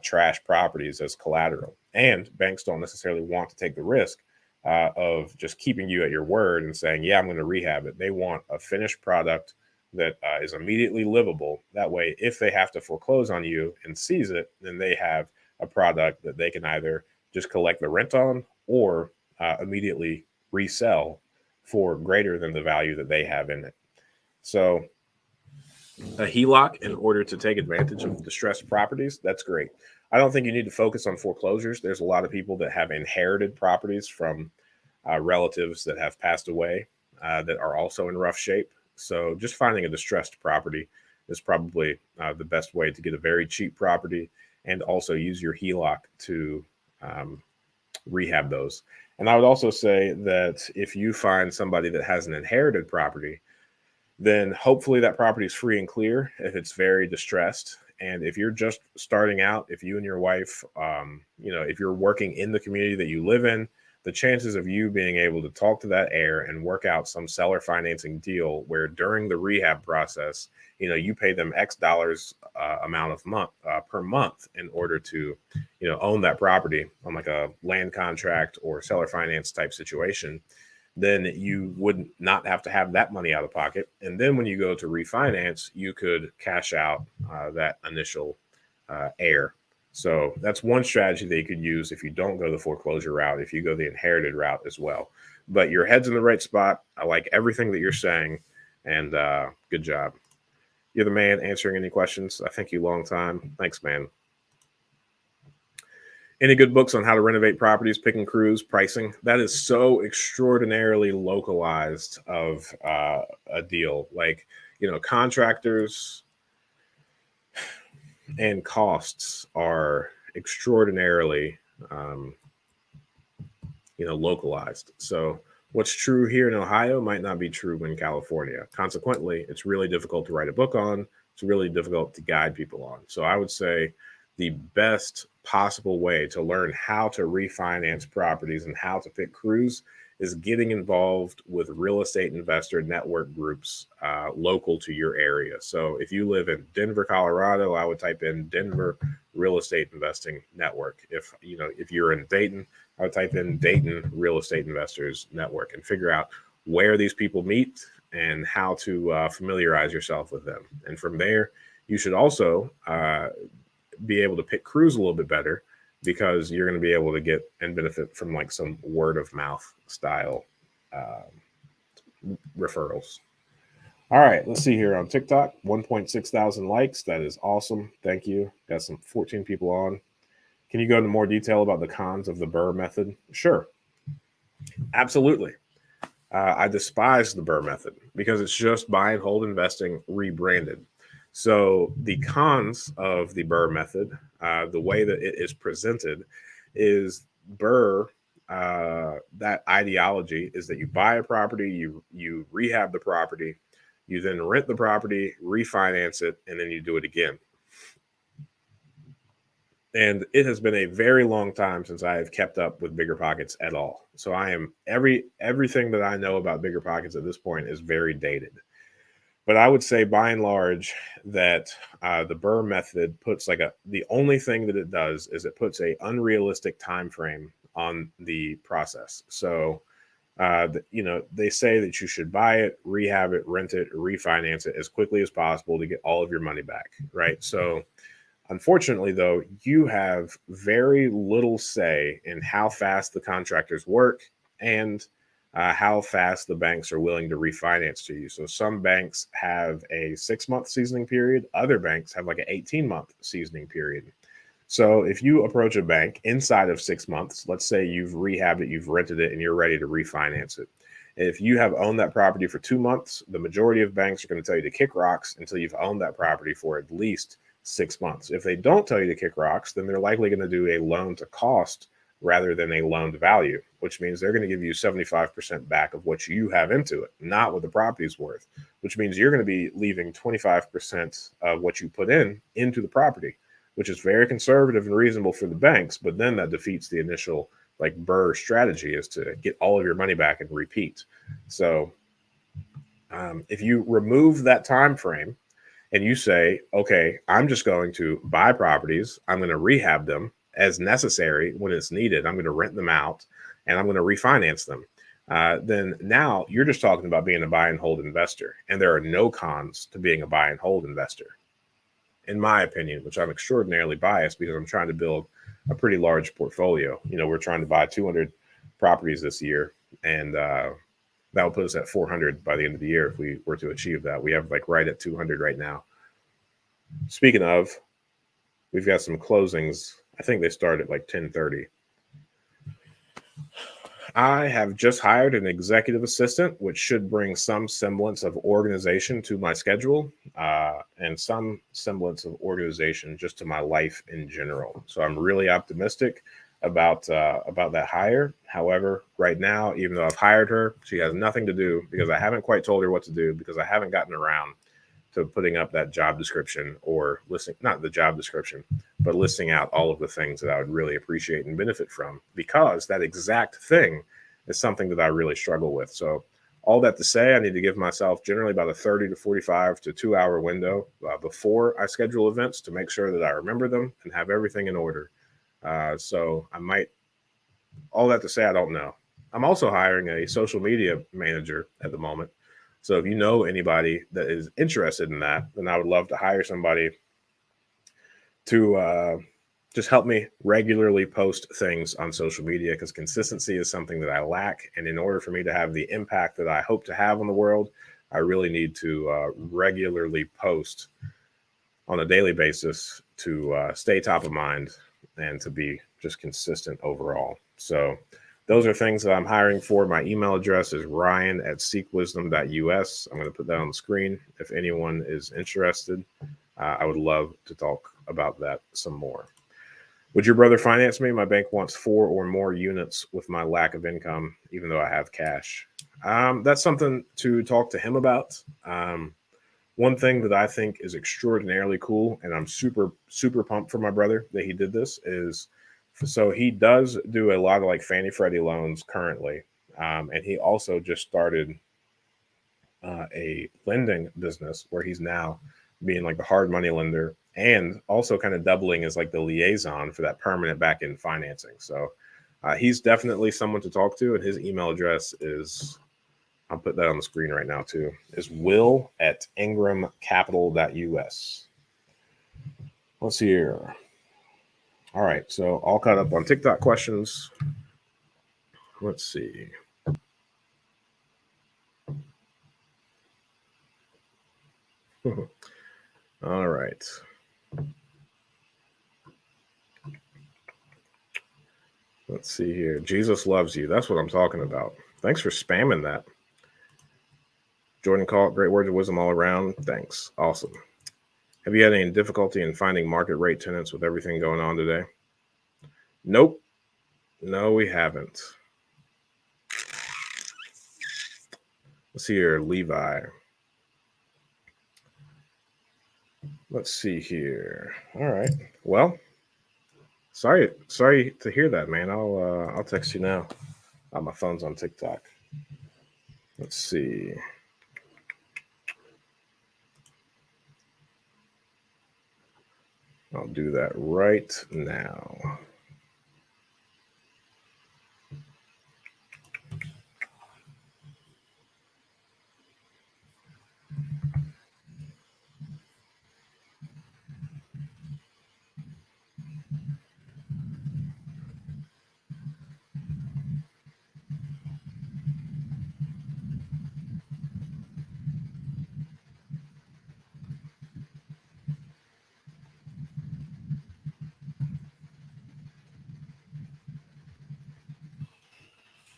trash properties as collateral, and banks don't necessarily want to take the risk of just keeping you at your word and saying, yeah, I'm going to rehab it. They want a finished product that is immediately livable. That way, if they have to foreclose on you and seize it, then they have a product that they can either just collect the rent on or immediately resell for greater than the value that they have in it. So a HELOC, in order to take advantage of distressed properties, that's great. I don't think you need to focus on foreclosures. There's a lot of people that have inherited properties from relatives that have passed away that are also in rough shape. So just finding a distressed property is probably the best way to get a very cheap property, and also use your HELOC to rehab those. And I would also say that if you find somebody that has an inherited property, then hopefully that property is free and clear if it's very distressed. And if you're just starting out, if you and your wife, if you're working in the community that you live in, the chances of you being able to talk to that heir and work out some seller financing deal where during the rehab process, you pay them X dollars amount of month per month in order to, own that property on like a land contract or seller finance type situation, then you would not have to have that money out of pocket. And then when you go to refinance, you could cash out that initial heir. So that's one strategy that you could use if you don't go the foreclosure route, if you go the inherited route as well. But your head's in the right spot. I like everything that you're saying, and good job. You're the man answering any questions. I thank you long time. Thanks, man. Any good books on how to renovate properties, picking crews, pricing? That is so extraordinarily localized of a deal. Like, contractors and costs are extraordinarily, localized. So what's true here in Ohio might not be true in California. Consequently, it's really difficult to write a book on. It's really difficult to guide people on. So I would say the best possible way to learn how to refinance properties and how to pick crews is getting involved with real estate investor network groups local to your area. So if you live in Denver, Colorado, I would type in Denver Real Estate Investing Network. If you're in Dayton, I would type in Dayton Real Estate Investors Network and figure out where these people meet and how to familiarize yourself with them. And from there, you should also be able to pick crews a little bit better, because you're going to be able to get and benefit from like some word of mouth style referrals. All right, let's see here on TikTok. 1.6 thousand likes. That is awesome. Thank you. Got some 14 people on. Can you go into more detail about the cons of the Burr method? Sure. Absolutely. I despise the Burr method because it's just buy and hold investing rebranded. So the cons of the Burr method, the way that it is presented, is Burr. That ideology is that you buy a property, you rehab the property, you then rent the property, refinance it, and then you do it again. And it has been a very long time since I have kept up with BiggerPockets at all. So I am everything that I know about BiggerPockets at this point is very dated. But I would say, by and large, that the Burr method puts the only thing that it does is it puts a unrealistic time frame on the process. So, they say that you should buy it, rehab it, rent it, refinance it as quickly as possible to get all of your money back, right? So, unfortunately, though, you have very little say in how fast the contractors work and how fast the banks are willing to refinance to you. So some banks have a 6-month seasoning period. Other banks have like an 18-month seasoning period. So if you approach a bank inside of 6 months, let's say you've rehabbed it, you've rented it, and you're ready to refinance it. If you have owned that property for 2 months, the majority of banks are going to tell you to kick rocks until you've owned that property for at least 6 months. If they don't tell you to kick rocks, then they're likely going to do a loan to cost rather than a loan to value, which means they're going to give you 75% back of what you have into it, not what the property's worth, which means you're going to be leaving 25% of what you put into the property. which is very conservative and reasonable for the banks. But then that defeats the initial like Burr strategy, is to get all of your money back and repeat. So if you remove that time frame and you say, okay, I'm just going to buy properties, I'm going to rehab them as necessary when it's needed, I'm going to rent them out, and I'm going to refinance them, then now you're just talking about being a buy and hold investor. And there are no cons to being a buy and hold investor, in my opinion, which I'm extraordinarily biased because I'm trying to build a pretty large portfolio. You know, we're trying to buy 200 properties this year, and that will put us at 400 by the end of the year if we were to achieve that. We have like right at 200 right now. Speaking of, we've got some closings. I think they start at like 10:30. I have just hired an executive assistant, which should bring some semblance of organization to my schedule, and some semblance of organization just to my life in general. So I'm really optimistic about that hire. However, right now, even though I've hired her, she has nothing to do because I haven't quite told her what to do, because I haven't gotten around to putting up that job description, or listing, not the job description, but listing out all of the things that I would really appreciate and benefit from, because that exact thing is something that I really struggle with. So all that to say, I need to give myself generally about a 30 to 45 to 2 hour window before I schedule events to make sure that I remember them and have everything in order. So I might, all that to say, I don't know. I'm also hiring a social media manager at the moment. So if you know anybody that is interested in that, then I would love to hire somebody to just help me regularly post things on social media, because consistency is something that I lack. And in order for me to have the impact that I hope to have on the world, I really need to regularly post on a daily basis to stay top of mind and to be just consistent overall. So those are things that I'm hiring for. My email address is ryan@seekwisdom.us. I'm going to put that on the screen. If anyone is interested, I would love to talk about that some more. Would your brother finance me? My bank wants 4 or more units with my lack of income, even though I have cash. That's something to talk to him about. One thing that I think is extraordinarily cool, and I'm super, super pumped for my brother that he did this, is so he does do a lot of like Fannie Freddie loans currently. And he also just started a lending business where he's now being like the hard money lender, and also kind of doubling as like the liaison for that permanent back end financing. So he's definitely someone to talk to. And his email address is, I'll put that on the screen right now too, is will@ingramcapital.us. Let's see here. All right, so all caught up on TikTok questions. Let's see. All right. Let's see here. Jesus loves you. That's what I'm talking about. Thanks for spamming that. Jordan Call, great words of wisdom all around. Thanks. Awesome. Have you had any difficulty in finding market rate tenants with everything going on today? Nope. No, we haven't. Let's see here, Levi. Let's see here. All right. Well, sorry to hear that, man. I'll text you now. My phone's on TikTok. Let's see. I'll do that right now.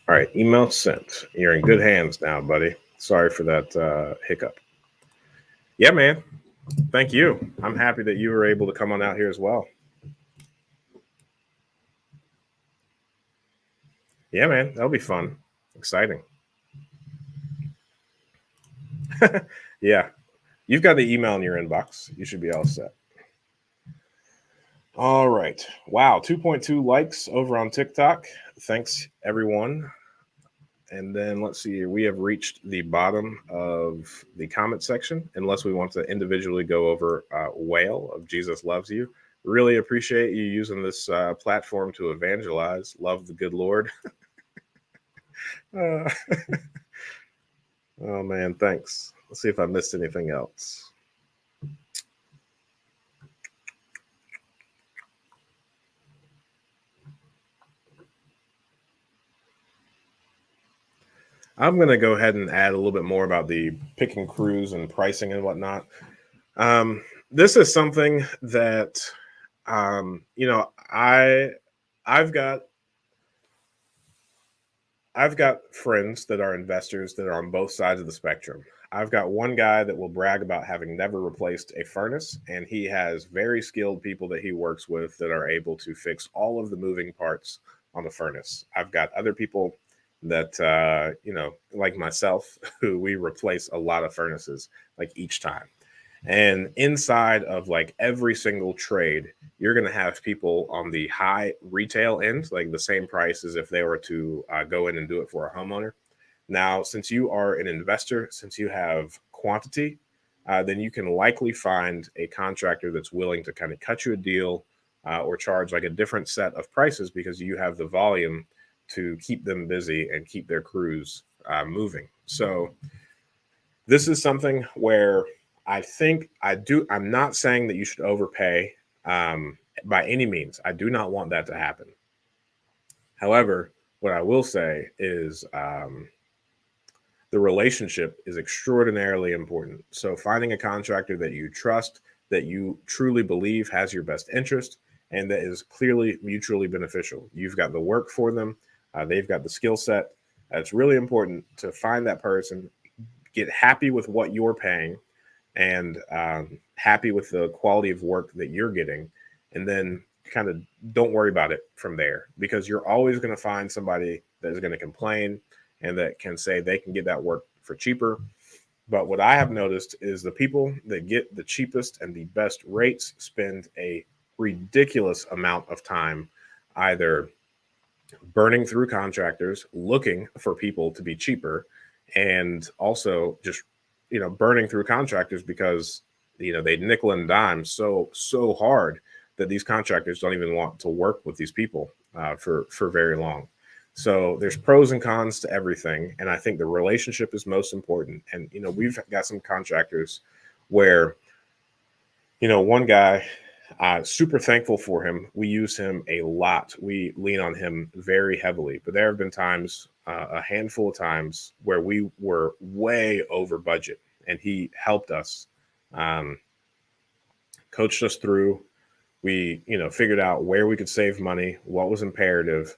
All right, email sent. You're in good hands now, buddy. Sorry for that hiccup. Yeah, man. Thank you. I'm happy that you were able to come on out here as well. Yeah, man. That'll be fun. Exciting. Yeah. You've got the email in your inbox. You should be all set. All right. Wow. 2.2 likes over on TikTok. Thanks, everyone. And then let's see here. We have reached the bottom of the comment section, unless we want to individually go over Whale of Jesus Loves You. Really appreciate you using this platform to evangelize. Love the good Lord. uh, oh, man. Thanks. Let's see if I missed anything else. I'm going to go ahead and add a little bit more about the picking crews and pricing and whatnot. This is something that, you know, I've got friends that are investors that are on both sides of the spectrum. I've got one guy that will brag about having never replaced a furnace, and he has very skilled people that he works with that are able to fix all of the moving parts on the furnace. I've got other people that, like myself, who we replace a lot of furnaces like each time. And inside of like every single trade, you're going to have people on the high retail end, like the same price as if they were to go in and do it for a homeowner. Now, since you are an investor, since you have quantity, then you can likely find a contractor that's willing to kind of cut you a deal or charge like a different set of prices because you have the volume to keep them busy and keep their crews moving. So this is something where I think I'm not saying that you should overpay by any means. I do not want that to happen. However, what I will say is the relationship is extraordinarily important. So finding a contractor that you trust, that you truly believe has your best interest, and that is clearly mutually beneficial. You've got the work for them. They've got the skill set. It's really important to find that person, get happy with what you're paying, and happy with the quality of work that you're getting, and then kind of don't worry about it from there, because you're always going to find somebody that is going to complain and that can say they can get that work for cheaper. But what I have noticed is the people that get the cheapest and the best rates spend a ridiculous amount of time either burning through contractors, looking for people to be cheaper, and also just burning through contractors because they nickel and dime so hard that these contractors don't even want to work with these people for very long. So there's pros and cons to everything, and I think the relationship is most important. And we've got some contractors where one guy, super thankful for him. We use him a lot. We lean on him very heavily. But there have been times, a handful of times, where we were way over budget, and he helped us, coached us through. We, figured out where we could save money, what was imperative.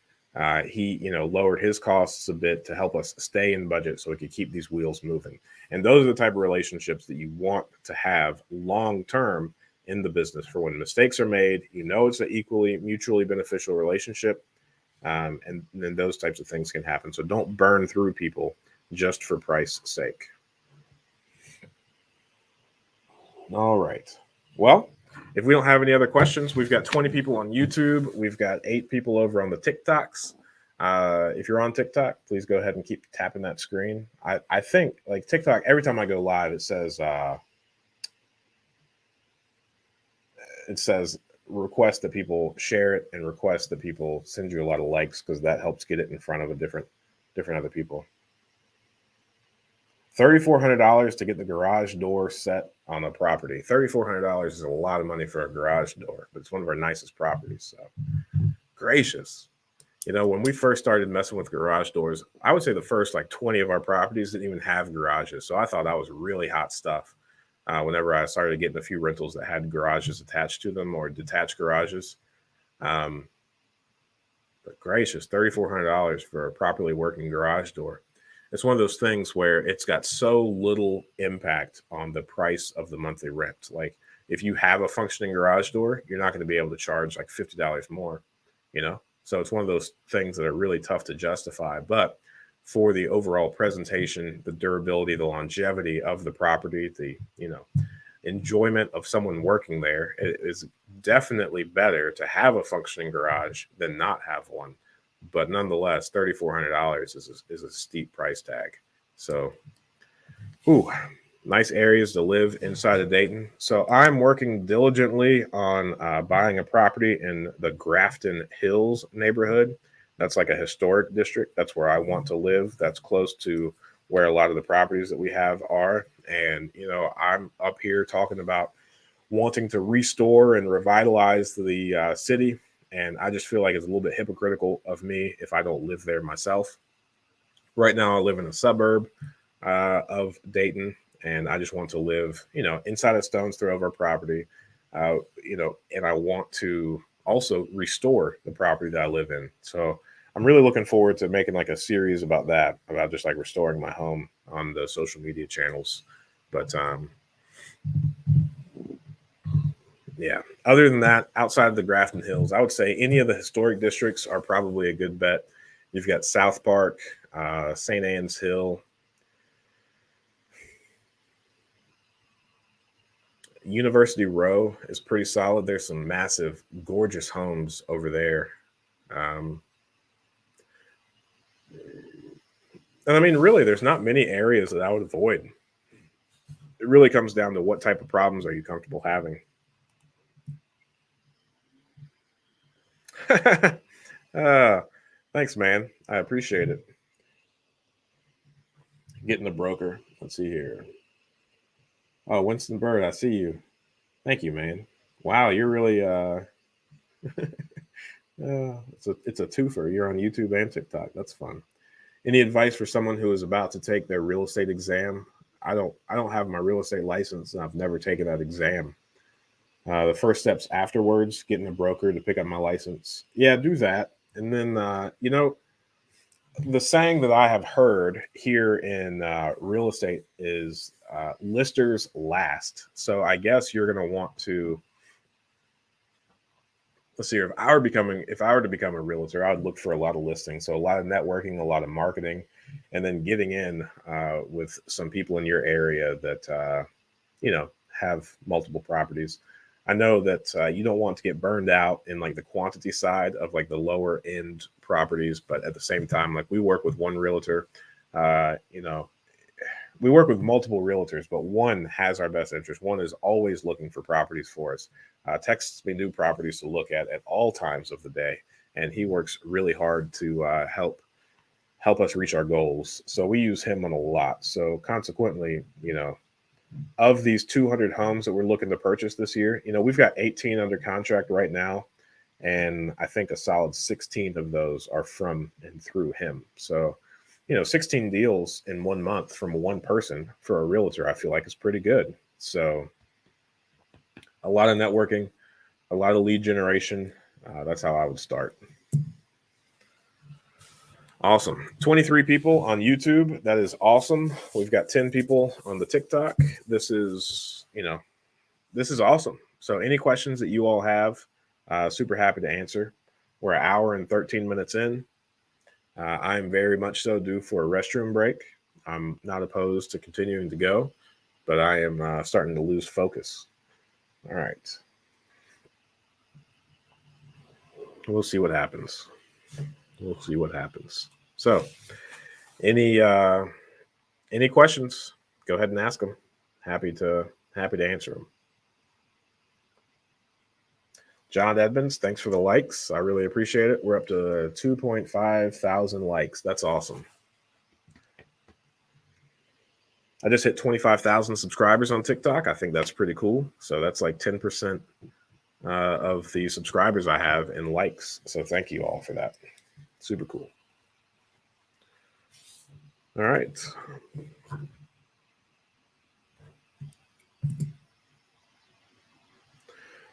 He, lowered his costs a bit to help us stay in budget so we could keep these wheels moving. And those are the type of relationships that you want to have long term in the business, for when mistakes are made. It's an equally mutually beneficial relationship, and then those types of things can happen. So don't burn through people just for price sake. All right. Well, if we don't have any other questions, we've got 20 people on YouTube. We've got 8 people over on the TikToks. If you're on TikTok, please go ahead and keep tapping that screen. I think like TikTok, every time I go live, it says request that people share it and request that people send you a lot of likes, because that helps get it in front of a different other people. $3,400 to get the garage door set on a property. $3,400 is a lot of money for a garage door, but it's one of our nicest properties. So gracious. When we first started messing with garage doors, I would say the first like 20 of our properties didn't even have garages. So I thought that was really hot stuff. Whenever I started getting a few rentals that had garages attached to them, or detached garages. But gracious, $3,400 for a properly working garage door. It's one of those things where it's got so little impact on the price of the monthly rent. Like if you have a functioning garage door, you're not going to be able to charge like $50 more, So it's one of those things that are really tough to justify. But for the overall presentation, the durability, the longevity of the property, enjoyment of someone working there, it is definitely better to have a functioning garage than not have one. But nonetheless, $3,400 is a steep price tag. So, ooh, nice areas to live inside of Dayton. So I'm working diligently on buying a property in the Grafton Hills neighborhood. That's like a historic district. That's where I want to live. That's close to where a lot of the properties that we have are. And, I'm up here talking about wanting to restore and revitalize the city. And I just feel like it's a little bit hypocritical of me if I don't live there myself. Right now, I live in a suburb of Dayton, and I just want to live, inside a stone's throw of our property, and I want to also restore the property that I live in. So I'm really looking forward to making like a series about that, about just like restoring my home on the social media channels. But yeah, other than that, outside of the Grafton Hills, I would say any of the historic districts are probably a good bet. You've got South Park, St. Anne's Hill, University Row is pretty solid. There's some massive, gorgeous homes over there. Um, and I mean, really, there's not many areas that I would avoid. It really comes down to what type of problems are you comfortable having. uh, thanks, man. I appreciate it. Getting the broker. Let's see here. Oh, Winston Bird, I see you. Thank you, man. Wow, you're really it's a twofer. You're on YouTube and TikTok. That's fun. Any advice for someone who is about to take their real estate exam? I don't have my real estate license, and I've never taken that exam. The first steps afterwards, getting a broker to pick up my license. Yeah, do that. And then the saying that I have heard here in real estate is listers last. So I guess you're going to want to, let's see here. If I were to become a realtor, I would look for a lot of listings. So a lot of networking, a lot of marketing, and then getting in with some people in your area that have multiple properties. I know that you don't want to get burned out in like the quantity side of like the lower end properties, but at the same time, like we work with one realtor, uh, you know, we work with multiple realtors, but one has our best interest. One is always looking for properties for us. Texts me new properties to look at all times of the day, and he works really hard to help us reach our goals. So we use him on a lot. So consequently, of these 200 homes that we're looking to purchase this year, we've got 18 under contract right now, and I think a solid 16 of those are from and through him. So 16 deals in 1 month from one person for a realtor, I feel like is pretty good. So a lot of networking, a lot of lead generation. That's how I would start. Awesome. 23 people on YouTube. That is awesome. We've got 10 people on the TikTok. This is awesome. So any questions that you all have, super happy to answer. We're an hour and 13 minutes in. I'm very much so due for a restroom break. I'm not opposed to continuing to go, but I am starting to lose focus. All right. We'll see what happens. We'll see what happens. So, any questions? Go ahead and ask them. Happy to answer them. John Edmonds, thanks for the likes. I really appreciate it. We're up to 2.5 thousand likes. That's awesome. I just hit 25,000 subscribers on TikTok. I think that's pretty cool. So that's like 10% of the subscribers I have in likes. So thank you all for that. Super cool. All right.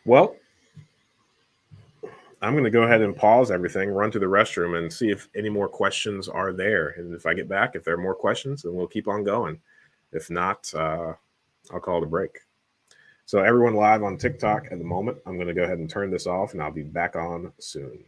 Well, I'm going to go ahead and pause everything, run to the restroom, and see if any more questions are there. And if I get back, if there are more questions, then we'll keep on going. If not, I'll call it a break. So everyone live on TikTok at the moment, I'm going to go ahead and turn this off, and I'll be back on soon.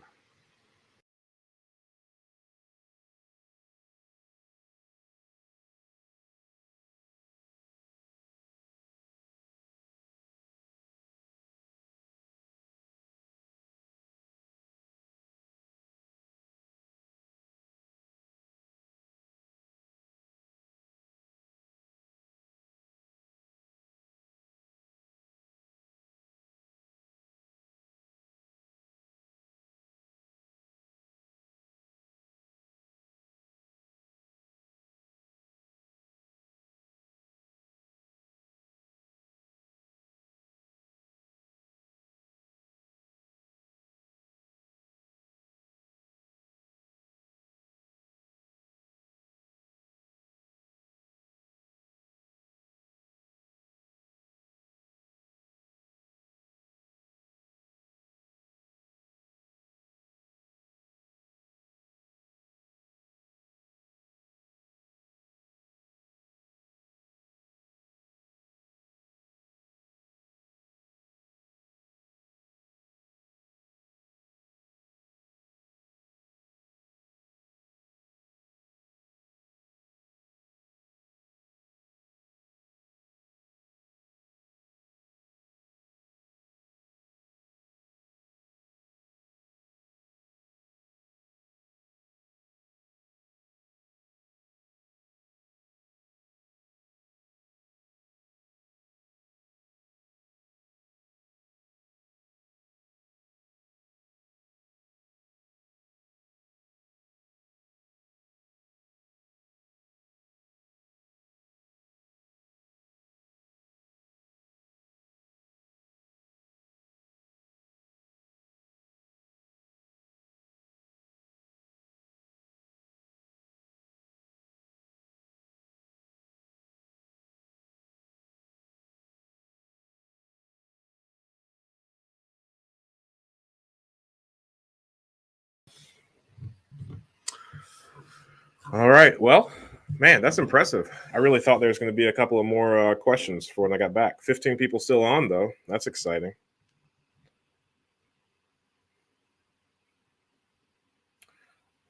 All right. Well, man, that's impressive. I really thought there was going to be a couple of more questions for when I got back. 15 people still on, though. That's exciting.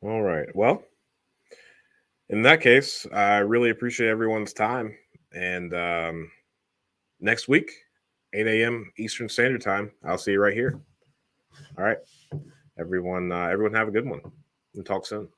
All right. Well, in that case, I really appreciate everyone's time. And next week, 8 a.m. Eastern Standard Time, I'll see you right here. All right. Everyone have a good one and talk soon.